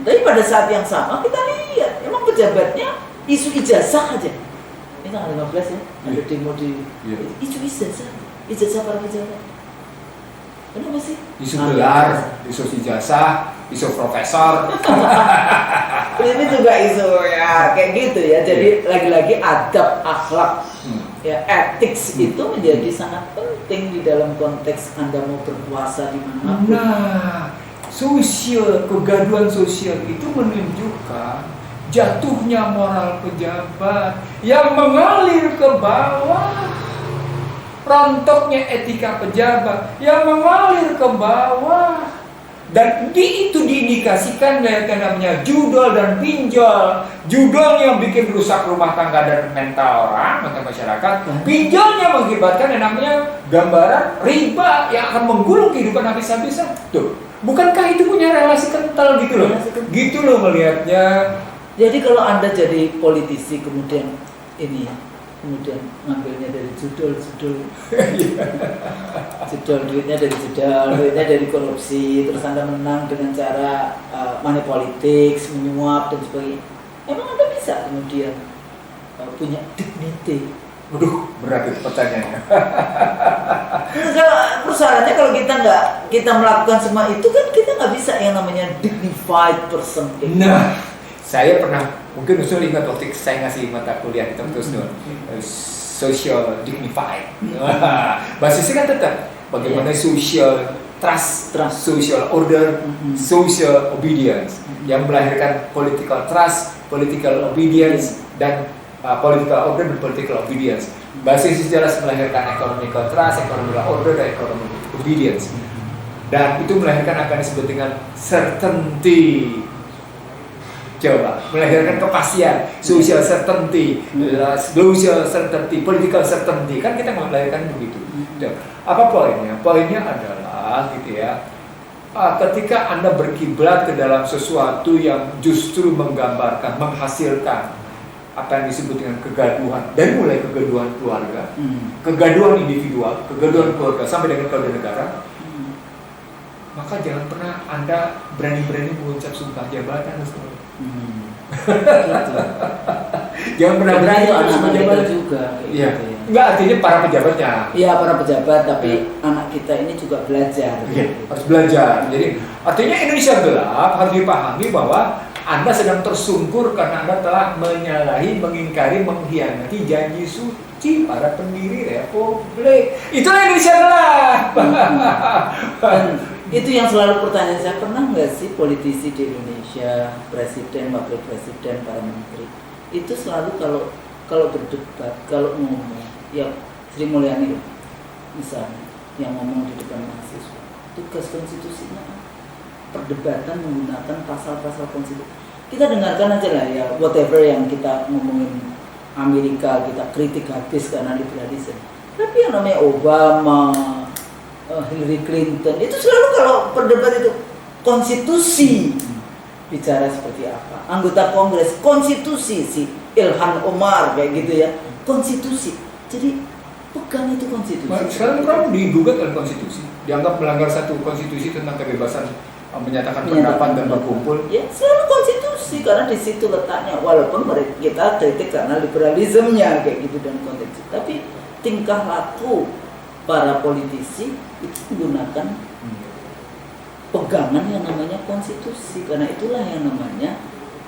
Tapi pada saat yang sama kita lihat, emang pejabatnya isu ijazah aja. Ini tanggal 15 ya, ada demo di isu ijazah para pejabat. Kenapa sih? Isu gelar, isu ijazah, isu profesor. Ini juga isu ya kayak gitu ya. Jadi lagi-lagi adab, akhlak, ya ethics itu menjadi sangat penting di dalam konteks Anda mau berkuasa di mana. Nah, kegaduhan sosial itu menunjukkan jatuhnya moral pejabat yang mengalir ke bawah. Rontoknya etika pejabat yang mengalir ke bawah, dan itu diindikasikan dengan namanya judol dan pinjol. Judolnya yang bikin rusak rumah tangga dan mental orang, mental masyarakat. Pinjolnya mengakibatkan yang namanya gambaran riba yang akan menggulung kehidupan habis-habisan. Tuh, bukankah itu punya relasi kental gitu loh? Gitu loh melihatnya. Jadi kalau Anda jadi politisi kemudian ini ya, kemudian ngambilnya dari judul duitnya dari judul, duitnya dari korupsi, terus Anda menang dengan cara money politics, menyuap dan sebagainya. Emang Anda bisa kemudian punya dignity? Waduh, berat itu pertanyaannya. Persoalannya kalau kita melakukan semua itu kan kita nggak bisa yang namanya dignified person. Nah, saya pernah, mungkin Usul ingat waktu saya ngasih mata kuliah kita terus social dignified. Basisnya kan tetap bagaimana social trust, social order, social obedience yang melahirkan political trust, political obedience dan political order dan political obedience. Basis jelas melahirkan economical trust, economical order dan economic obedience. Dan itu melahirkan akan disebut dengan certainty. Coba, melahirkan kepastian, social certainty, social certainty, political certainty, kan kita melahirkan begitu. Apa poinnya? Poinnya adalah gitu ya, ketika Anda berkiblat ke dalam sesuatu yang justru menggambarkan, menghasilkan apa yang disebut dengan kegaduhan, dari mulai kegaduhan keluarga, kegaduhan individual, kegaduhan keluarga, sampai dengan kegaduhan negara, maka jangan pernah Anda berani-berani mengucap sumpah jabatan. Jangan pernah berani anak kita juga. Iya. Enggak, artinya para pejabatnya. Iya, para pejabat, tapi anak kita ini juga belajar. Iya, harus belajar. Jadi artinya Indonesia gelap harus dipahami bahwa Anda sedang tersungkur karena Anda telah menyalahi, mengingkari, mengkhianati janji suci para pendiri republik. Itulah Indonesia gelap. Itu yang selalu pertanyaan saya, pernah nggak sih politisi di Indonesia, presiden, wakil presiden, para menteri itu selalu kalau berdebat, kalau ngomong, ya Sri Mulyani misalnya yang ngomong di depan mahasiswa, tugas konstitusinya perdebatan menggunakan pasal-pasal konstitusi. Kita dengarkan aja lah ya, whatever yang kita ngomongin Amerika, kita kritik habis karena liberalisme. Tapi yang namanya Obama, Hillary Clinton, itu selalu kalau berdebat itu konstitusi, bicara seperti apa, anggota Kongres konstitusi, si Ilhan Omar kayak gitu ya, konstitusi. Jadi pegang itu konstitusi. Sekarang Trump digugat oleh konstitusi, dianggap melanggar satu konstitusi tentang kebebasan menyatakan pendapat dan berkumpul. Ya selalu konstitusi karena di situ letaknya, walaupun kita kritik karena liberalismenya kayak gitu dan konstitusi, tapi tingkah laku para politisi itu menggunakan pegangan yang namanya konstitusi, karena itulah yang namanya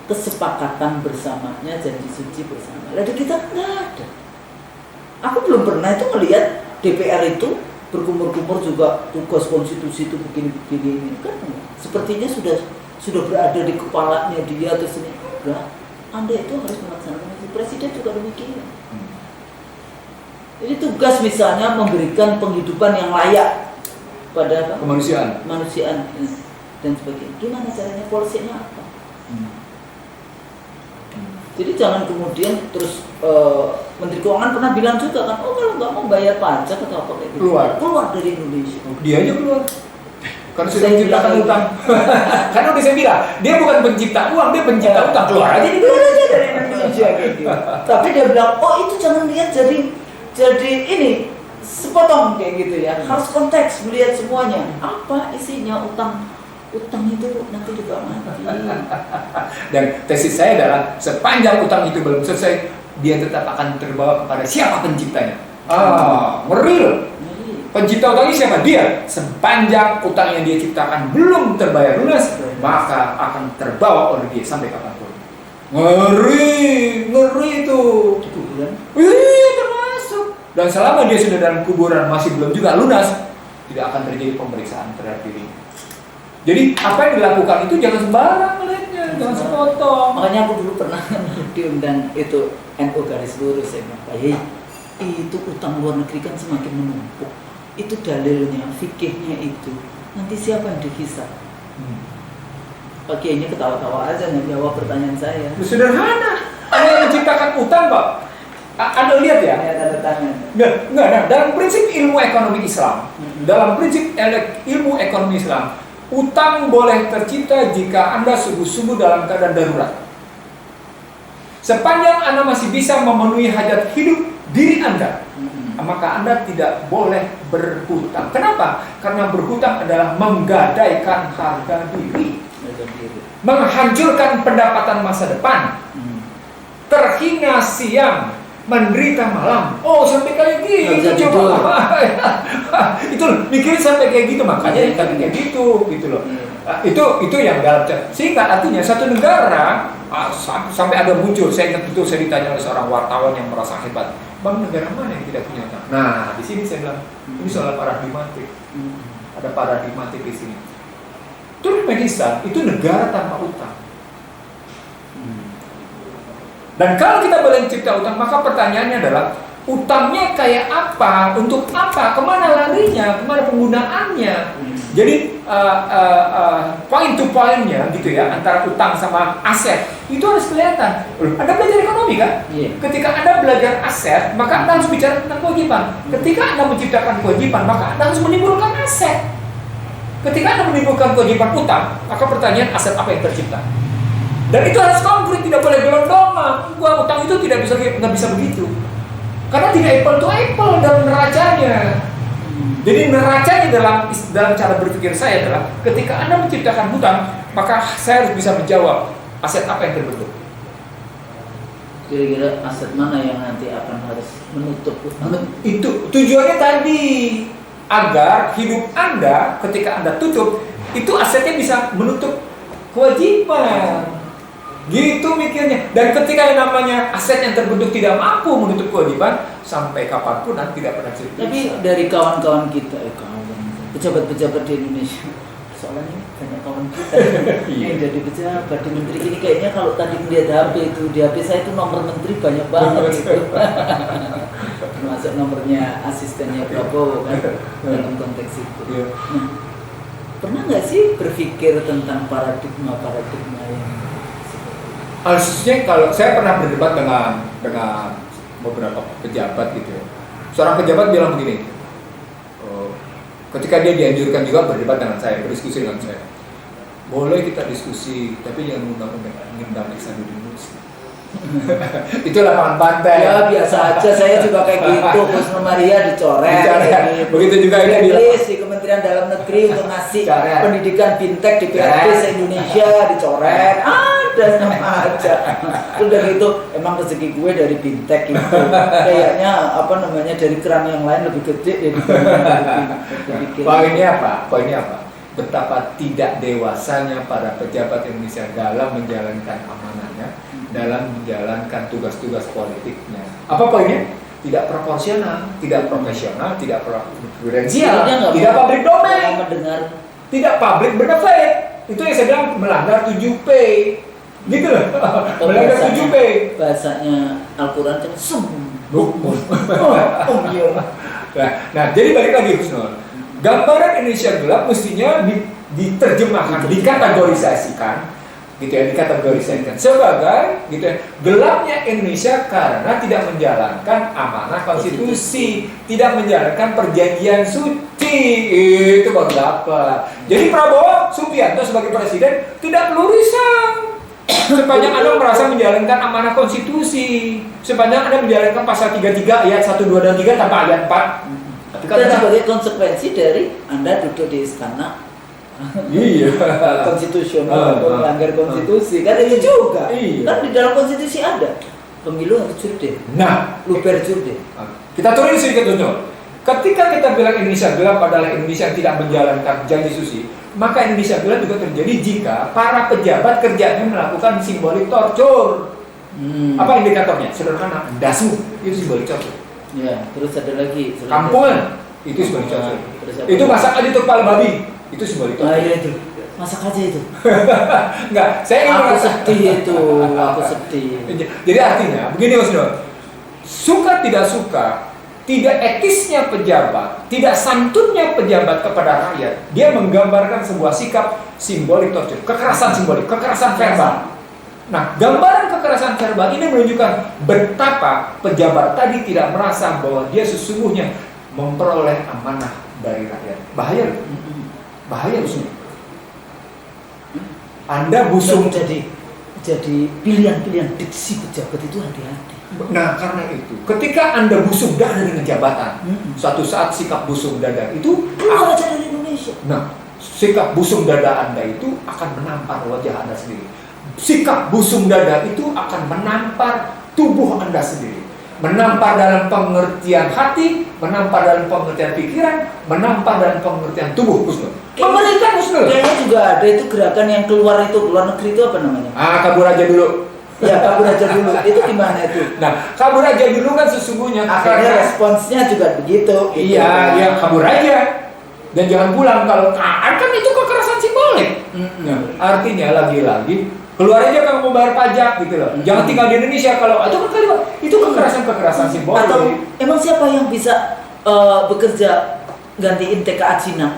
kesepakatan bersamanya, janji suci bersama. Lalu kita nggak ada. Aku belum pernah itu melihat DPR itu berkumur-kumur juga tugas konstitusi itu begini-begini kan, sepertinya sudah berada di kepalanya dia atau sini. Enggak, Anda itu harus melaksanakan. Presiden juga demikian. Jadi tugas misalnya memberikan penghidupan yang layak pada kemanusiaan dan sebagainya. Gimana caranya, polisinya apa? Jadi jangan kemudian terus Menteri Keuangan pernah bilang juga kan, kalau nggak mau bayar pajak atau apa kayak gitu, keluar dari Indonesia. Dia aja keluar. Karena sudah menciptakan utang. Karena udah saya bilang, dia bukan pencipta uang, dia pencipta utang. Keluar aja dari Indonesia gitu. Tapi dia bilang, oh itu jangan lihat jadi ini sepotong kayak gitu ya. Harus konteks melihat semuanya. Apa isinya utang itu nanti juga mati. Dan tesis saya adalah sepanjang utang itu belum selesai, dia tetap akan terbawa kepada siapa penciptanya. Ngeri loh. Pencipta utang ini siapa? Dia. Sepanjang utang yang dia ciptakan belum terbayar lunas, maka akan terbawa oleh dia sampai kapanpun. Ngeri itu. Kuburan? Iya, termasuk. Dan selama dia sudah dalam kuburan masih belum juga lunas, tidak akan terjadi pemeriksaan terhadap diri. Jadi apa yang dilakukan itu jangan sembarang melihatnya, jangan sepotong. Makanya aku dulu pernah diundang itu NU garis lurus, saya bilang, Pak Yai, itu utang luar negeri kan semakin menumpuk. Itu dalilnya, fikihnya itu. Nanti siapa yang dihisab? Oke, ini ketawa-tawa aja nggak jawab pertanyaan saya. Sederhana. Ada yang menciptakan utang kok. Anda lihat ya? Tanda tangan. Nah, dalam prinsip ilmu ekonomi Islam, utang boleh tercipta jika Anda sungguh-sungguh dalam keadaan darurat. Sepanjang Anda masih bisa memenuhi hajat hidup diri Anda, maka Anda tidak boleh berhutang. Kenapa? Karena berhutang adalah menggadaikan harga diri, menghancurkan pendapatan masa depan, terhina siang, menderita malam. Oh, sampai kayak gitu coba. Itu mikirin sampai kayak gitu, makanya kayak gitu loh. Itu yang dalam sehingga artinya satu negara sampai ada muncul, saya ingat betul saya ditanya oleh seorang wartawan yang merasa hebat, bang, negara mana yang tidak punya utang? Nah, di sini saya bilang ini soal paradigmatik. Ada paradigmatik di sini. Turkmenistan itu negara tanpa utang. Dan kalau kita boleh mencipta utang, maka pertanyaannya adalah utangnya kayak apa, untuk apa, kemana larinya, kemana penggunaannya. Jadi point to pointnya gitu ya, antara utang sama aset itu harus kelihatan. Anda belajar ekonomi kan? Ketika Anda belajar aset, maka Anda harus bicara tentang kewajiban. Ketika Anda menciptakan kewajiban, maka Anda harus menimbulkan aset. Ketika Anda menimbulkan kewajiban utang, maka pertanyaan aset apa yang tercipta? Dan itu harus konkret, tidak boleh gelondongan. Gua utang itu nggak bisa begitu. Karena tidak apple to apple dalam neracanya. Jadi neracanya dalam cara berpikir saya adalah ketika Anda menciptakan hutang, maka saya harus bisa menjawab aset apa yang terbentuk. Kira-kira aset mana yang nanti akan harus menutup hutang? Itu tujuannya tadi agar hidup Anda ketika Anda tutup itu asetnya bisa menutup kewajiban. Gitu mikirnya. Dan ketika yang namanya aset yang terbentuk tidak mampu menutup kewajiban, sampai kapanpun nanti tidak pernah bisa. Tapi dari kawan-kawan kita, pejabat-pejabat di Indonesia, soalnya ini banyak kawan kita yang jadi pejabat di menteri ini, kayaknya kalau tadi melihat HP itu, di HP saya itu nomor menteri banyak banget gitu. Termasuk nomornya asistennya Prabowo kan, dalam konteks itu. Nah, pernah nggak sih berpikir tentang paradigma yang khususnya kalau saya pernah berdebat dengan beberapa pejabat gitu ya. Seorang pejabat bilang begini, ketika dia dianjurkan juga berdebat dengan saya, berdiskusi dengan saya, boleh kita diskusi, tapi jangan mengundang Iksanuddin. Itu lapangan pantai. Ya biasa aja, saya juga kayak gitu. Husnu Maria dicoret. Gitu. Begitu juga ini di Kementerian Dalam Negeri untuk ngasih pendidikan fintech di PRT se-Indonesia dicoret. Ada sama aja. Udah gitu, emang rezeki gue dari fintech gitu. Kayaknya dari keran yang lain lebih gede dari Poinnya apa? Betapa tidak dewasanya para pejabat Indonesia dalam menjalankan amanahnya, dalam menjalankan tugas-tugas politiknya. Apa poinnya? Tidak proporsional, tidak profesional, tidak prudensial, tidak public domain, tidak public benefit. Itu yang saya bilang melanggar 7P. Gitu loh. Melanggar 7P. Bahasanya Al-Quran kan Nah, jadi balik lagi Husnul. Gambaran Indonesia gelap mestinya diterjemahkan, dikategorisasikan gitu ya, dikategorikan sebagai gitu ya, gelapnya Indonesia karena tidak menjalankan amanah konstitusi, tidak menjalankan perjanjian suci, itu baru dapat. Jadi Prabowo Subianto sebagai presiden tidak perlu resign sepanjang Anda merasa menjalankan amanah konstitusi, sepanjang Anda menjalankan pasal 33 ayat 1, 2, dan 3 tanpa ayat 4. Dan sebagai konsekuensi dari Anda duduk di istana Iya, konstitusional, melanggar konstitusi, kan itu juga. Iya. Kan di dalam konstitusi ada pemilu harus jurdil. Nah, luber jurdil. Kita turunin sedikit dulu. Ketika kita bilang Indonesia gelap adalah Indonesia yang tidak menjalankan janji suci, maka Indonesia gelap juga terjadi jika para pejabat kerjanya melakukan simbolik tortur. Apa indikatornya? Sederhana, dasu itu simbolik tortur. Ya, terus ada lagi. Kampungan itu simbolik tortur. Itu masak aja tuh kepala babi. Itu simbolik tortur. Iya itu. Masak aja itu. Enggak, saya ingin aku sedih itu, aku sedih. Jadi artinya begini Mas Nur. Suka tidak suka, tidak etisnya pejabat, tidak santunnya pejabat kepada rakyat, dia menggambarkan sebuah sikap simbolik tortur, kekerasan simbolik, kekerasan verbal. Nah, gambaran kekerasan verbal ini menunjukkan betapa pejabat tadi tidak merasa bahwa dia sesungguhnya memperoleh amanah dari rakyat. Bahaya. Bahaya Usni. Anda busung jadi pilihan-pilihan diksi pejabat itu hati-hati. Nah, karena itu, ketika Anda busung dada dengan jabatan, suatu saat sikap busung dada itu keluar aja dari Indonesia. Nah, sikap busung dada Anda itu akan menampar wajah Anda sendiri. Sikap busung dada itu akan menampar tubuh Anda sendiri. Menampar dalam pengertian hati, menampar dalam pengertian pikiran, menampar dalam pengertian tubuh, Husnul. Pemerintah Husnul. Kayaknya juga ada itu gerakan yang keluar negeri itu apa namanya? Kabur aja dulu. Ya, kabur aja dulu. Itu gimana itu? Nah, kabur aja dulu kan sesungguhnya akhirnya responsnya juga begitu. Iya, ya kabur aja. Dan jangan pulang kalau kan itu kekerasan simbolik. Nah, artinya lagi-lagi keluar aja kalau mau bayar pajak gitu loh. Jangan tinggal di Indonesia kalau itu kan kalimat itu kekerasan simbolik. Atau emang siapa yang bisa bekerja gantiin TKA Cina?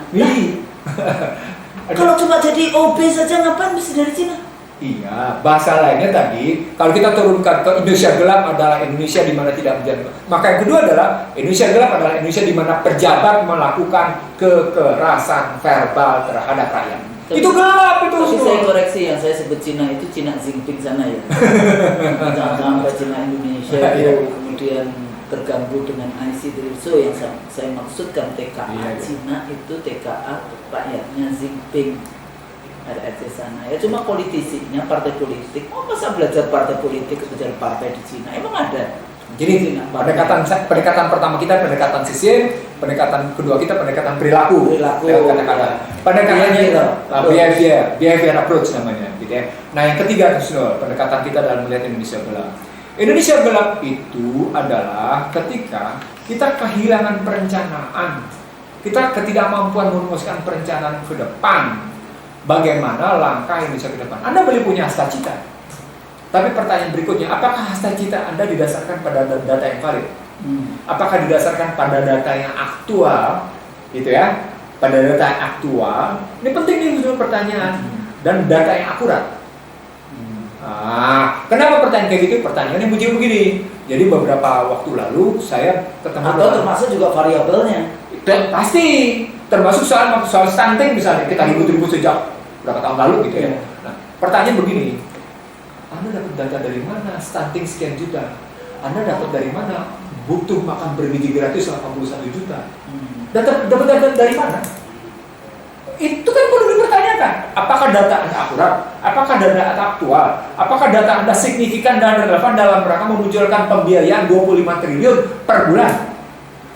Kalau cuma jadi OB saja ngapain mesti dari Cina? Iya, bahasa lainnya tadi kalau kita turunkan ke Indonesia gelap adalah Indonesia di mana tidak menjalankan. Maka yang kedua adalah Indonesia gelap adalah Indonesia di mana pejabat melakukan kekerasan verbal terhadap rakyat. Itu gelap itu. Tapi saya koreksi yang saya sebut Cina itu Cina Jinping sana ya. Jangan sampai Cina Indonesia itu kemudian terganggu dengan IC3. So yang saya maksudkan TKA Cina itu TKA rakyatnya Jinping. RRC sana ya cuma politisinya partai politik. Masa belajar partai politik belajar partai di Cina emang ada. Jadi pendekatan pertama kita pendekatan sistem, pendekatan kedua kita pendekatan perilaku. Kata-kata. Pendekatannya behavior approach namanya, gitu ya. Nah, yang ketiga pendekatan kita dalam melihat Indonesia gelap. Indonesia gelap itu adalah ketika kita kehilangan perencanaan, kita ketidakmampuan merumuskan perencanaan ke depan. Bagaimana langkah Indonesia ke depan? Anda boleh punya hasta cita, tapi pertanyaan berikutnya, apakah hasta cita Anda didasarkan pada data yang valid? Apakah didasarkan pada data yang aktual, gitu ya? Pada data yang aktual, ini penting nih untuk pertanyaan dan data yang akurat. Kenapa pertanyaan kayak gitu? Pertanyaannya muncul begini. Jadi beberapa waktu lalu saya ketemu atau termasuk juga variabelnya. Pasti termasuk soal stunting misalnya kita ribut-ribut sejak berapa tahun lalu gitu ya. Nah, pertanyaan begini, Anda dapat data dari mana stunting sekian juta? Anda dapat dari mana butuh makan berbiji gratis 81 juta? Dapat data dari mana? Itu kan perlu dipertanyakan. Apakah data Anda akurat? Apakah data Anda aktual? Apakah data Anda signifikan dan relevan dalam rangka memunculkan pembiayaan 25 triliun per bulan?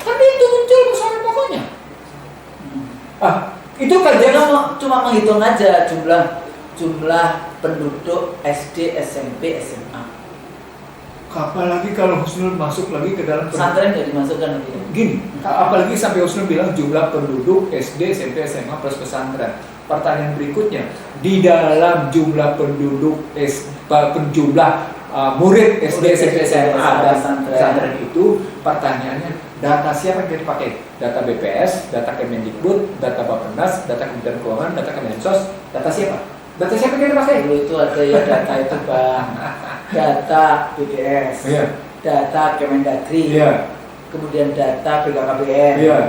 Kan itu muncul persoalan pokoknya. Itu kerjanya cuma menghitung aja jumlah penduduk SD, SMP, SMA. Apalagi kalau Husnul masuk lagi ke dalam pesantren nggak dimasukkan lagi. Gini, apalagi sampai Husnul bilang jumlah penduduk SD, SMP, SMA plus pesantren. Pertanyaan berikutnya, di dalam jumlah penduduk jumlah murid SD, SMP, SMA dan pesantren itu, pertanyaannya data siapa yang dipakai? Data BPS, data Kemendikbud, data Bappenas, data Kementerian Keuangan, data Kemensos, data siapa? Data siapa yang kita pakai? Dulu itu ada ya data itu Bang. Data BPS. Iya. Data Kemendagri. Iya. Kemudian data BKKBN. Iya.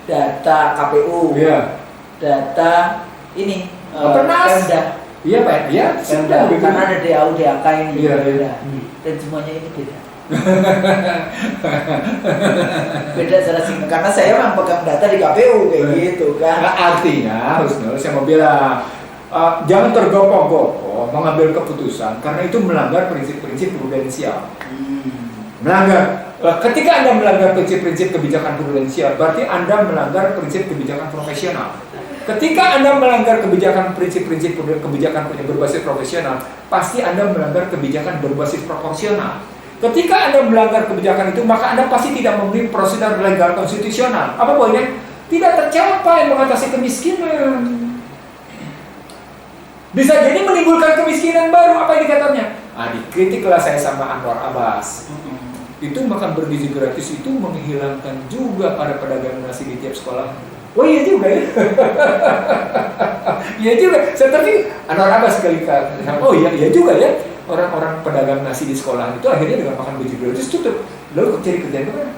Data KPU. Iya. Data ini Bapenas. Pemda. Iya Pak, iya. Pemda. Karena ada DAU, DAK ini. Iya, iya. Beda. Dan semuanya ini beda. Beda secara singkat. Karena saya memang pegang data di KPU kayak gitu kan. Nah, artinya Husnul, saya mau bilang jangan tergopoh-gopoh mengambil keputusan karena itu melanggar prinsip-prinsip prudensial. Melanggar. Ketika Anda melanggar prinsip-prinsip kebijakan prudensial, berarti Anda melanggar prinsip kebijakan profesional. Ketika Anda melanggar prinsip-prinsip kebijakan berbasis profesional, pasti Anda melanggar kebijakan berbasis proporsional. Ketika Anda melanggar kebijakan itu, maka Anda pasti tidak memenuhi prosedur legal konstitusional. Apa poinnya? Tidak tercapai mengatasi kemiskinan. Bisa jadi menimbulkan kemiskinan baru. Apa indikatornya? Dikritiklah saya sama Anwar Abbas. Itu makan bergizi gratis itu menghilangkan juga para pedagang nasi di tiap sekolah. Oh iya juga ya. Iya juga. Tapi Anwar Abbas sekali kata, oh iya juga ya. Orang-orang pedagang nasi di sekolah itu akhirnya dengan makan bergizi gratis tutup. Lalu cari kerjaan kemana?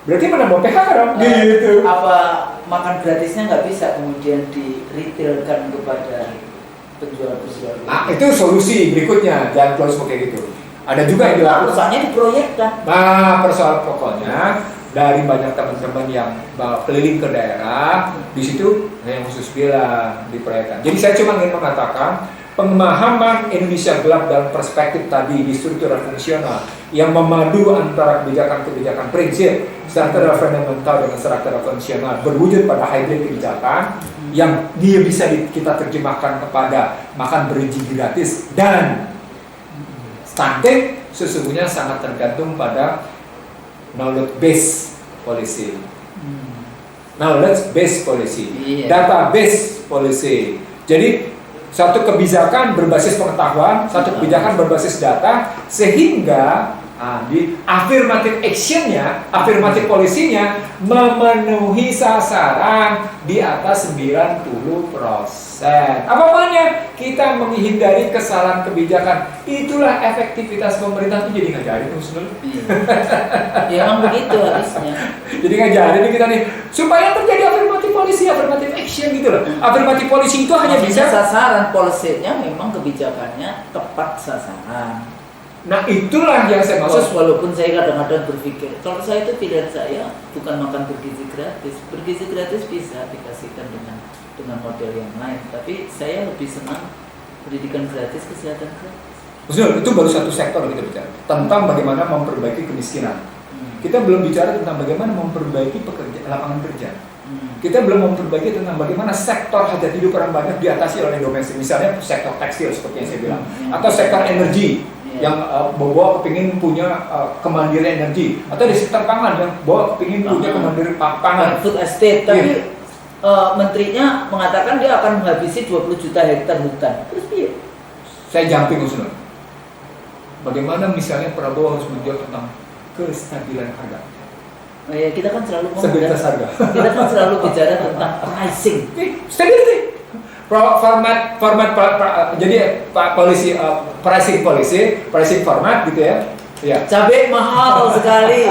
Berarti menambah PHK dong. Gitu. Apa makan gratisnya nggak bisa kemudian di retailkan kepada penjual-penjual? Itu solusi berikutnya. Jangan close kayak gitu. Ada juga yang dilakukan. Soalnya diproyekkan. Persoalan pokoknya dari banyak teman-teman yang keliling ke daerah, di situ yang khusus bilang diproyekkan. Jadi saya cuma ingin mengatakan pemahaman Indonesia gelap dalam perspektif tadi di struktural fungsional yang memadu antara kebijakan-kebijakan prinsip struktural fundamental dengan struktural fungsional berwujud pada hybrid kebijakan yang dia bisa kita terjemahkan kepada makan bergizi gratis dan stunting sesungguhnya sangat tergantung pada knowledge based policy, knowledge based policy, data based policy. Jadi satu kebijakan berbasis pengetahuan, satu kebijakan berbasis data, sehingga di affirmative actionnya, affirmative policy-nya memenuhi sasaran di atas 90%. Apa makanya? Kita menghindari kesalahan kebijakan. Itulah efektivitas pemerintah itu jadi nggak jadi Husnul. Ya memang begitu harusnya. Jadi nggak jadi nih kita nih supaya terjadi affirmative policy, affirmative action gitu loh. Affirmative policy itu hanya bisa sasaran policy-nya memang kebijakannya tepat sasaran. Nah itulah yang saya maksud. Walaupun saya kadang-kadang berpikir kalau saya itu pilihan saya bukan makan bergizi gratis bisa dikasihkan dengan model yang lain, tapi saya lebih senang pendidikan gratis, kesehatan gratis. Maksudnya itu baru satu sektor kita bicara tentang bagaimana memperbaiki kemiskinan. Kita belum bicara tentang bagaimana memperbaiki lapangan kerja. Kita belum memperbaiki tentang bagaimana sektor hajat hidup orang banyak diatasi oleh domestik, misalnya sektor tekstil seperti yang saya bilang, atau sektor energi yang bawa kepingin punya kemandirian energi, atau di sektor pangan yang bawa kepingin punya kemandirian pangan. Food estate, tapi menterinya mengatakan dia akan menghabisi 20 juta hektar hutan. Terus iya. Saya jumping Husnul. Bagaimana misalnya Prabowo harus menjawab tentang kestabilan harga? Ya, kita kan selalu stabilitas harga. Kita kan selalu bicara tentang pricing. Stability. Jadi pricing format gitu ya. Ya. Cabai mahal sekali,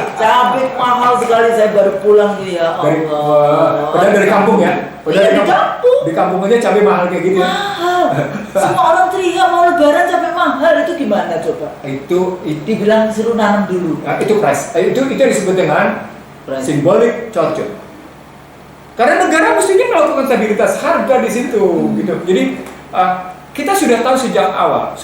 saya baru pulang gitu ya Allah. Padahal dari kampung ya. Dari kampung. Di kampung aja cabai mahal kayak gitu ya. Mahal. Semua orang teriak mau lebaran cabai mahal, itu gimana coba? Itu dibilang suruh nanam dulu. Nah, itu price. Itu disebut dengan symbolic culture. Karena negara mestinya melakukan stabilitas harga di situ, gitu. Jadi kita sudah tahu sejak awal.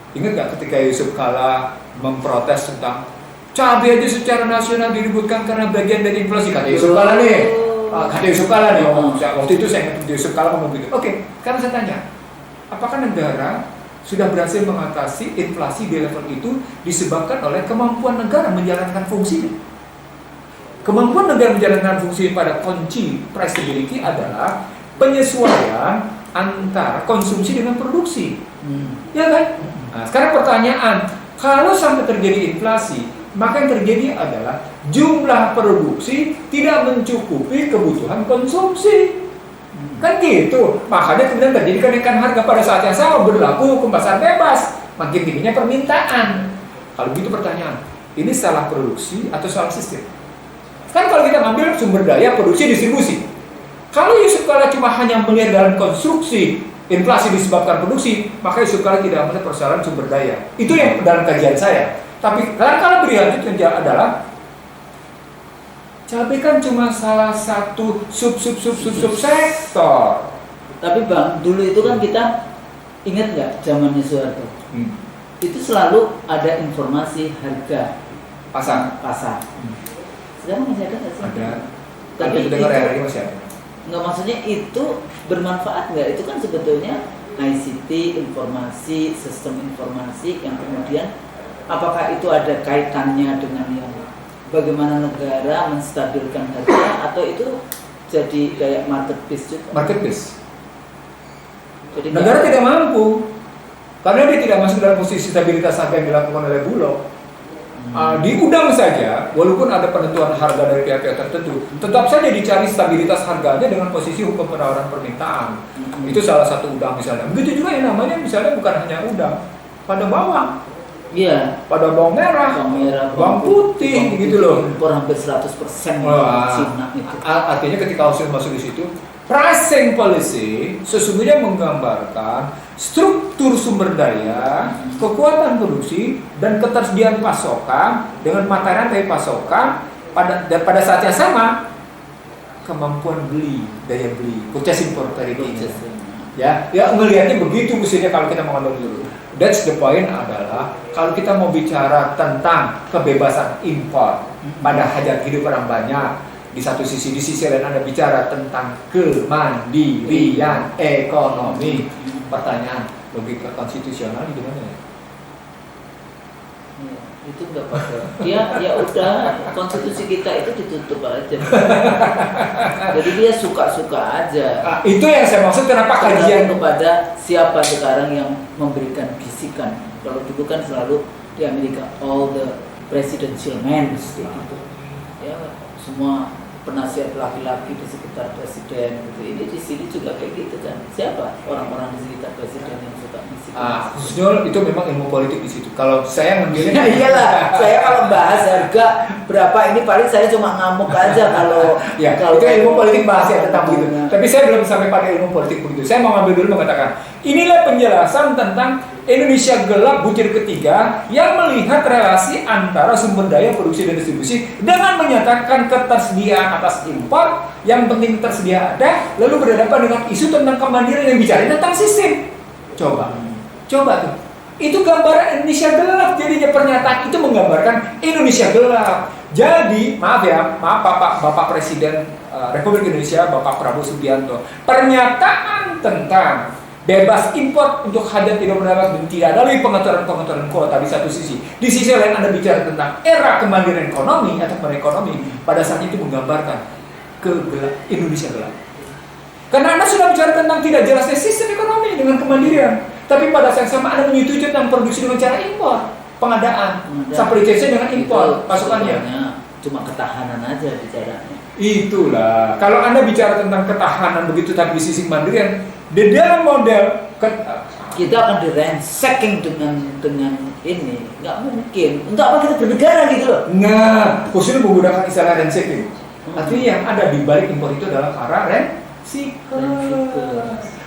Ingat nggak ketika Yusuf Kala memprotes tentang cabai aja secara nasional diributkan karena bagian dari inflasi, kata Yusuf Kala nih. Waktu itu saya ingat Yusuf Kala ngomong gitu. Oke, karena saya tanya, apakah negara sudah berhasil mengatasi inflasi di level itu disebabkan oleh kemampuan negara menjalankan fungsinya? Kemampuan negara menjalankan fungsi pada kunci price stability adalah penyesuaian antara konsumsi dengan produksi. Ya kan? Nah, sekarang pertanyaan, kalau sampai terjadi inflasi, maka yang terjadi adalah jumlah produksi tidak mencukupi kebutuhan konsumsi. Kan gitu. Makanya kemudian terjadi kenaikan harga pada saat yang sama berlaku hukum pasar bebas. Makin tingginya permintaan. Kalau gitu pertanyaan, ini salah produksi atau salah sistem? Kan kalau kita ngambil sumber daya produksi distribusi. Kalau Yusuf Kala cuma hanya melihat dalam konstruksi inflasi disebabkan produksi, maka Yusuf Kala tidak melihat persoalan sumber daya. Itu yang dalam kajian saya. Tapi kalau lebih lanjut adalah cabai kan cuma salah satu sub sektor. Tapi Bang, dulu itu kan kita ingat nggak zamannya Soeharto? Itu selalu ada informasi harga pasar. Sekarang masih ada nggak sih? Ada. Tapi itu dengar hari masih ada. Nggak, maksudnya itu bermanfaat nggak? Itu kan sebetulnya ICT, informasi, sistem informasi yang kemudian apakah itu ada kaitannya dengan yang bagaimana negara menstabilkan harga atau itu jadi kayak marketplace juga? Marketplace. Jadi negara tidak mampu karena dia tidak masuk dalam posisi stabilitas harga yang dilakukan oleh Bulog. Diundang saja, walaupun ada penentuan harga dari pihak-pihak tertentu, tetap saja dicari stabilitas harganya dengan posisi hukum penawaran permintaan. Itu salah satu udang misalnya. Begitu juga yang namanya misalnya bukan hanya udang, pada bawang. Iya. Pada bawang merah, bawang putih, gitu loh. Impor hampir 100% Cina itu. Artinya ketika hasil masuk di situ, pricing policy sesungguhnya menggambarkan struktur sumber daya, kekuatan produksi, dan ketersediaan pasokan dengan mata rantai pasokan pada saat yang sama kemampuan beli, daya beli, purchasing power parity. Ya, melihatnya begitu mestinya kalau kita mengambil dulu. That's the point adalah kalau kita mau bicara tentang kebebasan impor pada hajat hidup orang banyak, di sisi lain Anda bicara tentang kemandirian ekonomi. Pertanyaan, logika konstitusional di mana ya? Itu enggak apa-apa. Ya udah, konstitusi kita itu ditutup aja. Jadi dia suka-suka aja. Itu yang saya maksud kenapa kajian kepada siapa sekarang yang memberikan bisikan. Kalau dulu kan selalu di Amerika all the presidential men gitu. Ya, semua penasihat laki-laki di sekitar presiden gitu. Ini di sini juga kayak gitu kan. Siapa orang-orang di sekitar presiden yang suka bisikan? Khususnya itu memang ilmu politik di situ. Kalau saya ngambilnya iyalah, saya kalau bahas harga berapa ini paling saya cuma ngamuk aja kalau kalau itu ilmu politik bahas ya tentang begitu. Tapi saya belum sampai pada ilmu politik begitu. Saya mau ngambil dulu mengatakan inilah penjelasan tentang Indonesia gelap butir ketiga yang melihat relasi antara sumber daya produksi dan distribusi dengan menyatakan ketersediaan atas impor yang penting tersedia ada, lalu berhadapan dengan isu tentang kemandirian yang bicara tentang sistem. Coba tuh. Itu gambaran Indonesia gelap jadinya, pernyataan itu menggambarkan Indonesia gelap. Jadi, maaf Bapak Presiden Republik Indonesia, Bapak Prabowo Subianto, pernyataan tentang bebas impor untuk hajat hidup mendapat dan tidak ada lagi pengaturan kuota di satu sisi. Di sisi lain Anda bicara tentang era kemandirian ekonomi atau perekonomi, pada saat itu menggambarkan Indonesia gelap. Karena Anda sudah bicara tentang tidak jelasnya sistem ekonomi dengan kemandirian, tapi pada saat yang sama Anda menyetujui tentang produksi dengan cara impor, pengadaan, supply chain dengan impor, pasukannya. Cuma ketahanan aja bicaranya. Itulah. Kalau Anda bicara tentang ketahanan begitu tapi di sisi kemandirian, di dalam model kita akan di-ransacking dengan ini, nggak mungkin. Untuk apa kita bernegara gitu loh? Nah, khususnya menggunakan istilah ransacking. Artinya yang ada di balik impor itu adalah para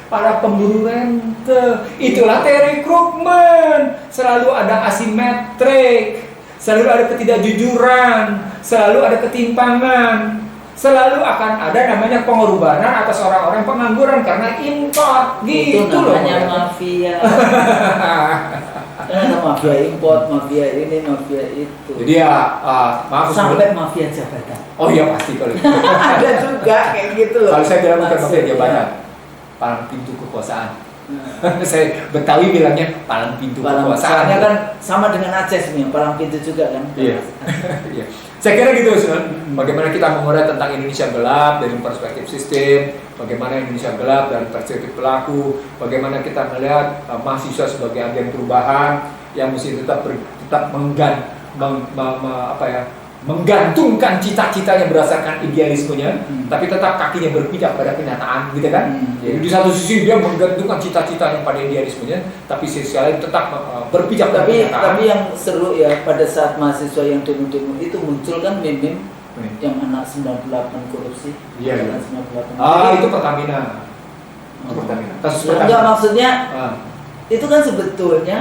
para pemburu rente. Itulah rekrutmen. Selalu ada asimetrik, selalu ada ketidakjujuran, selalu ada ketimpangan. Selalu akan ada namanya pengorbanan atas orang-orang pengangguran karena impor. Gitu itu namanya mafia. Karena mafia impor, mafia ini, mafia itu. Jadi maaf sampai mafia jabatan. Oh iya pasti kalau itu. Ada juga kayak gitu loh. Kalau saya bilang bukan mafia jabatan, palang pintu kekuasaan. Saya Betawi bilangnya palang pintu kekuasaan. Soalnya kan sama dengan Aceh sebenarnya, palang pintu juga kan. Iya. Iya. Saya kira gitu, bagaimana kita mengurai tentang Indonesia gelap dari perspektif sistem, bagaimana Indonesia gelap dari perspektif pelaku, bagaimana kita melihat mahasiswa sebagai agen perubahan yang mesti tetap menggantungkan cita-citanya berdasarkan idealismenya, tapi tetap kakinya berpijak pada kenyataan, gitu kan? Jadi di satu sisi dia menggantungkan cita-citanya pada idealismenya, tapi sisi lain tetap berpijak pada kenyataan. Tapi yang seru ya pada saat mahasiswa yang demo-demo itu muncul kan meme yang anak 98 korupsi. Iya. 98. Itu Pertamina. Itu Pertamina. Kasus Pertamina. Enggak, maksudnya itu kan sebetulnya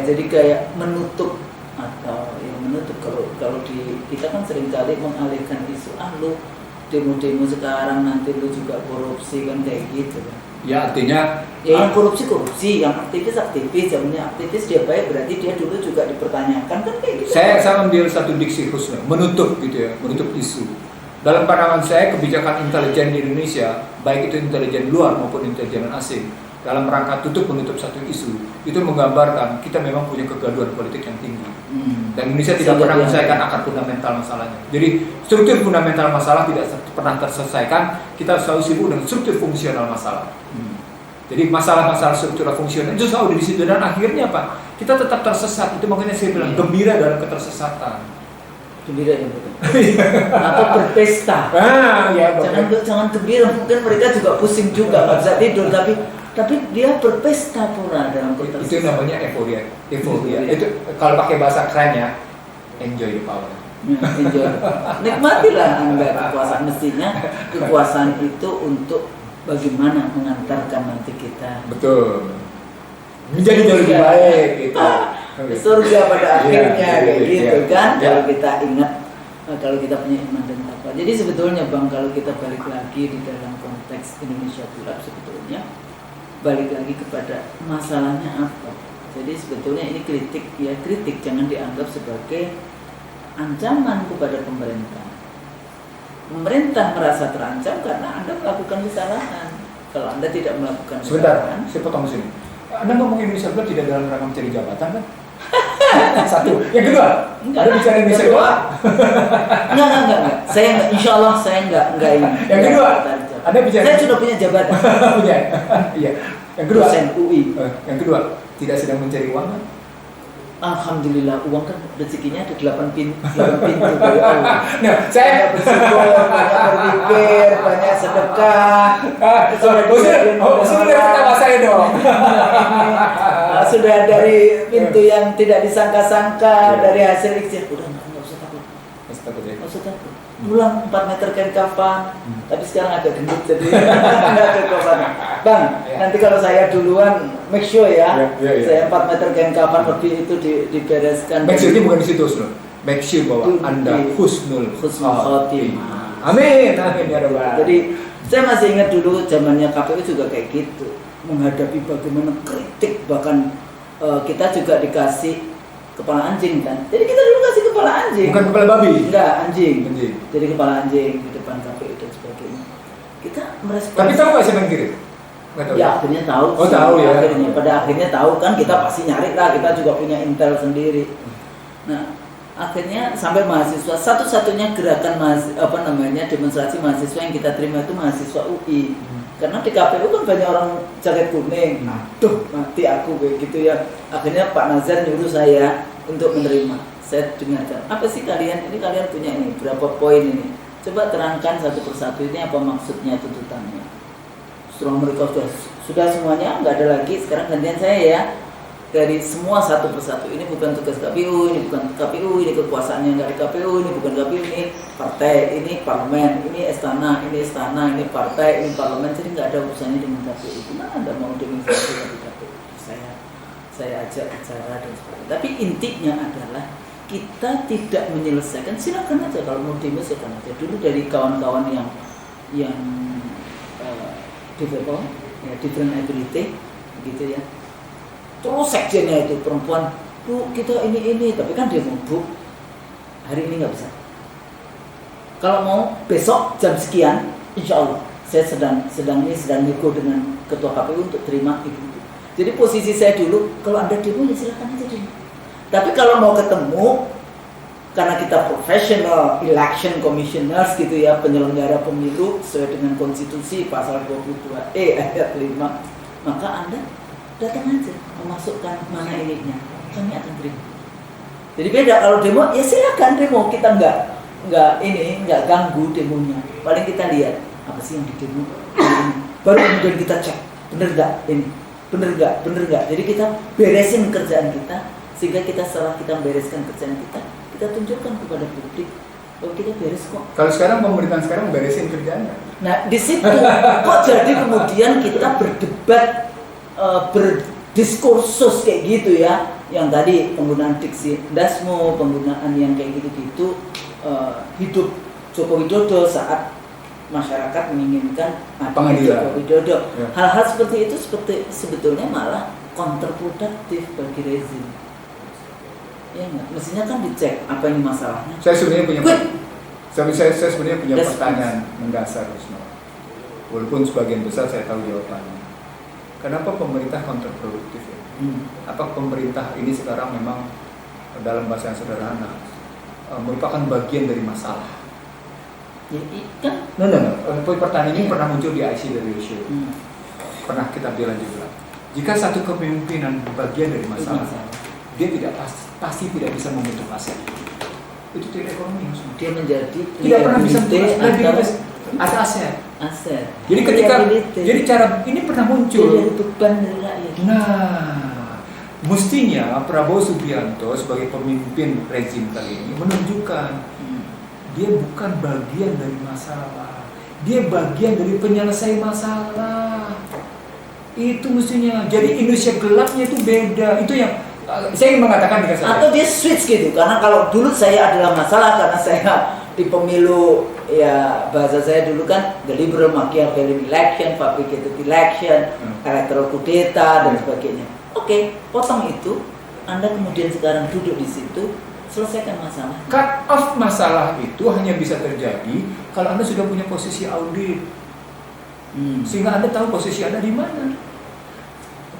jadi kayak menutup atau menutup kalau di kita kan seringkali mengalihkan isu lu demo-demo sekarang nanti lu juga korupsi kan kayak gitu kan. Ya artinya yang korupsi, yang aktivis, zamannya aktivis dia baik berarti dia dulu juga dipertanyakan kan kayak gitu. Saya ambil satu diksi khusus menutup gitu ya, menutup isu. Dalam pandangan saya kebijakan intelijen di Indonesia, baik itu intelijen luar maupun intelijen asing, dalam rangka menutup satu isu, itu menggambarkan kita memang punya kegaduhan politik yang tinggi. Dan Indonesia tidak pernah menyelesaikan akar fundamental masalahnya. Jadi struktur fundamental masalah tidak pernah terselesaikan, kita selalu sibuk dengan struktur fungsional masalah. Jadi masalah-masalah struktural fungsional itu selalu di situ dan akhirnya apa? Kita tetap tersesat. Itu makanya saya bilang gembira dalam ketersesatan. Gembira ya betul. Atau berpesta. Jangan gembira, mungkin mereka juga pusing juga nggak bisa tidur tapi dia berpesta pula dalam konteks itu namanya euforia. Itu kalau pakai bahasa kerennya enjoy the power. Enjoy. Nikmatilah Anda kekuasaan, mestinya kekuasaan itu untuk bagaimana mengantarkan nanti kita menjadi jauh lebih baik gitu. Surga pada akhirnya kayak gitu kan. Kalau kita ingat, kalau kita punya iman dan takwa. Jadi sebetulnya Bang, kalau kita balik lagi di dalam konteks Indonesia Gelap, sebetulnya balik lagi kepada masalahnya apa. Jadi sebetulnya ini kritik jangan dianggap sebagai ancaman kepada pemerintah. Pemerintah merasa terancam karena Anda melakukan kesalahan. Kalau Anda tidak melakukan kesalahan, saya potong sini. Anda ngomong Indonesia Gelap tidak dalam rangka mencari jabatan kan? Satu. Yang kedua, Anda bicara Indonesia Gelap? Enggak. Saya enggak, insya Allah saya enggak ini. Yang kedua, Anda bicara. Saya sudah punya jabatan. Punya. Iya. Yang kedua, dosen UI. Yang kedua, tidak sedang mencari uang kan? Alhamdulillah, uang kan rezekinya ada 8 pintu dari Allah. Nah, saya bersyukur, banyak berpikir, banyak sedekah. Sudah ketawa saya dong. Sudah dari pintu yang tidak disangka-sangka, dari hasil ikhtiar. Udah nggak usah takut. Nggak usah takut. Pulang 4 meter kain kafan, tapi sekarang agak gendut jadi nggak ada kafan. Bang, nanti kalau saya duluan, make sure ya. Saya 4 meter kain kafan lebih itu dibereskan. Make sure ini bukan di situ, loh. Make sure bahwa Anda husnul khotimah. Amin ya Rabbal. Jadi saya masih ingat dulu zamannya KPU juga kayak gitu, menghadapi bagaimana kritik, bahkan kita juga dikasih kepala anjing kan. Jadi kita dulu kasih kepala anjing. Bukan kepala babi. Enggak, anjing. Jadi kepala anjing di depan KPU dan sebagainya. Kita merespons. Tapi tahu nggak siapa yang kirim? Ya akhirnya tahu. Tahu ya. Pada akhirnya tahu kan, kita pasti nyari lah. Kita juga punya intel sendiri. Nah, akhirnya sampai mahasiswa, satu-satunya gerakan demonstrasi mahasiswa yang kita terima itu mahasiswa UI. Karena di KPU kan banyak orang jaket kuning. Aduh, mati aku kayak gitu ya. Akhirnya Pak Nazar nyuruh saya untuk menerima. Saya dengarkan, apa sih kalian punya ini, berapa poin ini? Coba terangkan satu persatu, ini apa maksudnya, tuntutannya. Setelah mereka sudah semuanya, nggak ada lagi, sekarang gantian saya ya. Dari semua satu persatu, ini bukan tugas KPU, ini bukan KPU, ini kekuasaannya nggak di KPU, ini bukan KPU, ini partai, ini parlemen, ini istana, ini partai, ini parlemen, jadi nggak ada urusannya dengan KPU. Gimana Anda mau demonstrasi dari KPU? Saya ajak bicara dan sebagainya. Tapi intinya adalah kita tidak menyelesaikan, silakan aja kalau mau demo silakan aja. Dulu dari kawan-kawan yang different ability, gitu ya. Terus sekjennya itu perempuan, Bu, kita ini, tapi kan dia mau, Bu, hari ini nggak bisa. Kalau mau besok jam sekian, insya Allah saya sedang nego dengan ketua KPU untuk terima ibu. Jadi posisi saya dulu, kalau Anda demo ya silakan aja demo. Tapi kalau mau ketemu, karena kita professional election commissioners gitu ya, penyelenggara pemilu sesuai dengan konstitusi pasal 22E ayat 5, maka Anda datang aja memasukkan mana ininya, kami akan terima. Jadi beda, kalau demo ya silakan demo, kita nggak ganggu demonya. Paling kita lihat apa sih yang di demo, baru kemudian kita cek bener nggak. Jadi kita beresin kerjaan kita, sehingga kita setelah kita bereskan kerjaan kita tunjukkan kepada publik bahwa kita beres kok. Kalau sekarang pemerintahan sekarang beresin kerjaannya. Nah di situ kok jadi kemudian kita berdebat, berdiskursus kayak gitu ya, yang tadi penggunaan diksi dasmo, penggunaan yang kayak gitu-gitu, hidup Joko Widodo saat masyarakat menginginkan pengadilan Joko Widodo. Ya. Hal-hal seperti itu sebetulnya malah kontraproduktif bagi rezim. Ya enggak, mestinya kan dicek apa ini masalahnya. Saya sebenarnya punya saya sebenarnya punya Yes, pertanyaan mendasar, Wisnu. Walaupun sebagian besar saya tahu jawabannya. Kenapa pemerintah kontraproduktif ya? Apa pemerintah ini sekarang memang dalam bahasa yang sederhana merupakan bagian dari masalah? Ya, kan? Pertanyaan ini pernah muncul di IC dari show. Pernah kita bilang juga. Jika satu kepemimpinan bagian dari masalah, dia tidak pasti tidak bisa membentuk aset. Itu tidak ekonomi. Dia menjadi tidak pernah bisa ada aset. Jadi jadi cara ini pernah muncul. Beban dari rakyat. Nah, mestinya Prabowo Subianto sebagai pemimpin rezim kali ini menunjukkan dia bukan bagian dari masalah, dia bagian dari penyelesai masalah. Itu mestinya. Jadi Indonesia gelapnya itu beda. Itu yang saya ingin mengatakan dengan saya. Atau dia switch gitu, karena kalau dulu saya adalah masalah karena saya di pemilu, ya bahasa saya dulu kan the liberal Machiavellian election, fabricated election, electoral kudeta dan sebagainya. Oke, potong itu. Anda kemudian sekarang duduk di situ, selesaikan masalah. Cut off masalah itu hanya bisa terjadi kalau Anda sudah punya posisi audit, sehingga Anda tahu posisi Anda di mana.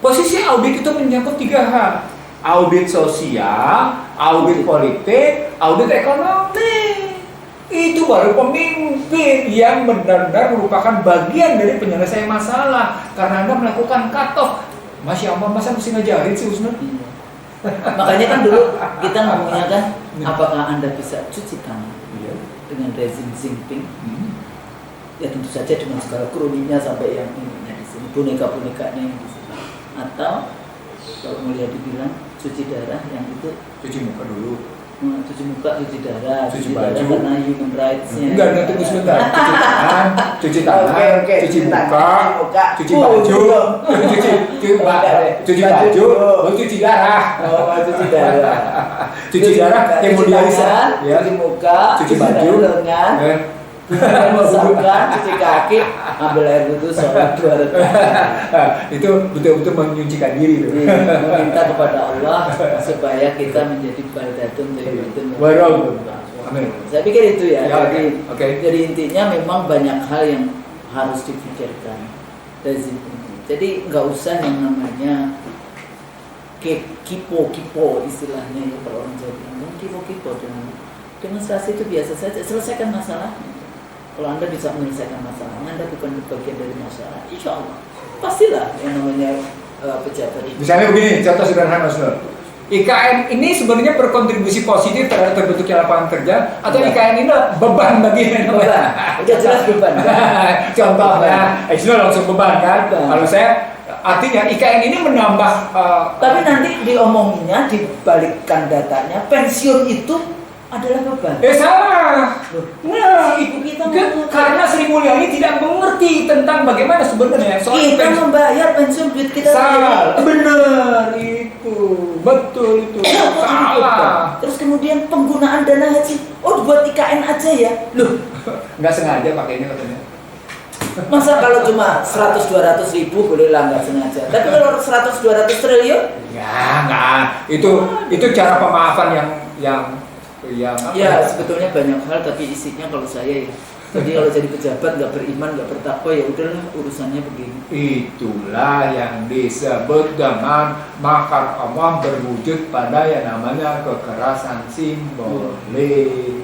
Posisi audit itu menyangkut 3 hal: audit sosial, audit politik, audit ekonomi. Itu baru pemimpin yang benar-benar merupakan bagian dari penyelesaian masalah. Karena Anda melakukan cut off. Masya Allah, masa mesti ngajarin sih Usman? Makanya kan dulu kita ngomongnya kan, apakah Anda bisa cuci tangan dengan rezim Jinping? Ya tentu saja dengan segala kroninya sampai yang ini di sini, boneka-bonekanya yang di sini. Atau kalau melihat dibilang cuci darah yang itu Cuci muka dulu. Cuci muka, cuci darah, Cuci darah baju. karena human rights-nya. Enggak, tunggu sebentar. Cuci tangan, Oke. cuci muka, cuci Oh, baju, iya. cuci baju, baru cuci darah. Cuci darah. Cuci darah, hemodialisa, ya. Cuci muka, Cuci baju, lengan, ya. masakan, cuci kaki, ambil air wudhu, sholat 2 rakaat. Itu betul-betul menyucikan diri loh. Meminta kepada Allah supaya kita menjadi baldatun thayyibun. Amin. Saya pikir itu ya. Ya, Jadi, oke. jadi intinya memang banyak hal yang harus dipikirkan rezim ini. Jadi nggak usah yang namanya kipo istilahnya ya, kalau orang Jawa bilang kipo dengan demonstrasi itu biasa saja. Selesaikan masalahnya. Kalau Anda bisa menyelesaikan masalahnya, Anda bukan bagian dari masalah, insya Allah pastilah yang namanya pejabat itu. Misalnya begini, contoh sederhana Mas Nur. IKN ini sebenarnya berkontribusi positif terhadap terbentuknya lapangan kerja, atau IKN ini beban bagi beban, udah jelas beban. Contohnya, itu langsung beban kan? Kalau saya artinya IKN ini menambah. Tapi nanti diomonginya, dibalikkan datanya, pensiun itu adalah beban. Salah. Nah, ibu kita karena Sri Mulyani tidak mengerti tentang bagaimana sebenarnya soal kita membayar pensiun duit kita salah. Benar itu, betul itu. Salah. Terus kemudian penggunaan dana haji, buat IKN aja ya, loh. Nggak sengaja pakainya katanya. Masa kalau cuma 100-200 ribu boleh lah nggak sengaja. Tapi kalau 100-200 triliun? Ya nggak. Itu cara pemaafan yang ya sebetulnya banyak hal, tapi isinya kalau saya ya. Jadi kalau jadi pejabat nggak beriman, nggak bertakwa, ya udahlah urusannya begini. Itulah yang disebut dengan makar Allah berwujud pada yang namanya kekerasan simbolik.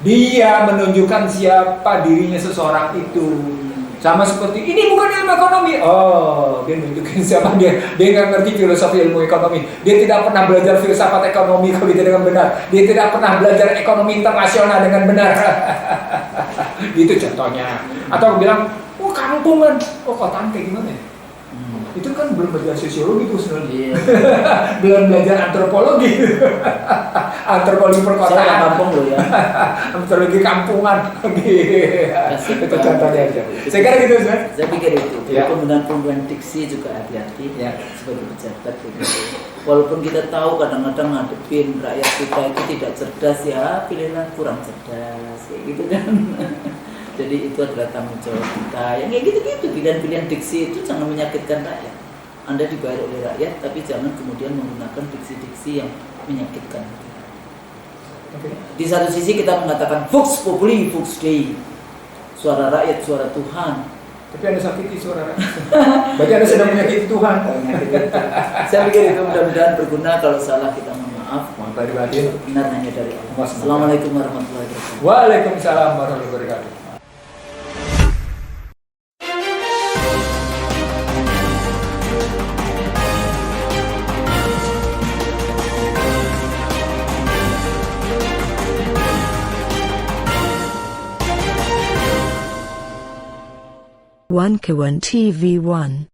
Dia menunjukkan siapa dirinya seseorang itu. Sama seperti ini bukan ilmu ekonomi. Oh, dia nunjukin siapa dia. Dia nggak ngerti filosofi ilmu ekonomi. Dia tidak pernah belajar filsafat ekonomi kalau gitu dengan benar. Dia tidak pernah belajar ekonomi internasional dengan benar. Itu contohnya. Atau bilang, oh kampungan, oh kotaan kayak gimana ya? Itu kan belum belajar sosiologi tuh sebenarnya. Belum belajar antropologi. Antropologi perkotaan. Saya kampung loh ya. Antropologi kampungan. Itu contohnya aja. Saya kira gitu sih. Saya pikir itu. Ya. Penggunaan diksi juga hati-hati Ya. sebagai pejabat. Begitu. Walaupun kita tahu kadang-kadang ngadepin rakyat kita itu tidak cerdas ya, pilihlah kurang cerdas kayak gitu kan. Jadi itu adalah tanggung jawab kita. Yang kayak gitu-gitu, pilihan-pilihan diksi itu jangan menyakitkan rakyat. Anda dibayar oleh rakyat, tapi jangan kemudian menggunakan diksi-diksi yang menyakitkan. Okay. Di satu sisi kita mengatakan Vox Populi, Vox Dei, suara rakyat, suara Tuhan. Tapi Anda sakiti suara rakyat. Berarti Anda sedang menyakiti Tuhan. Saya pikir itu mudah-mudahan berguna. Kalau salah kita mohon maaf. Mohon batin. Benar hanya dari Allah. Mas, Assalamualaikum warahmatullahi wabarakatuh. Waalaikumsalam warahmatullahi wabarakatuh. One Kawan TV 1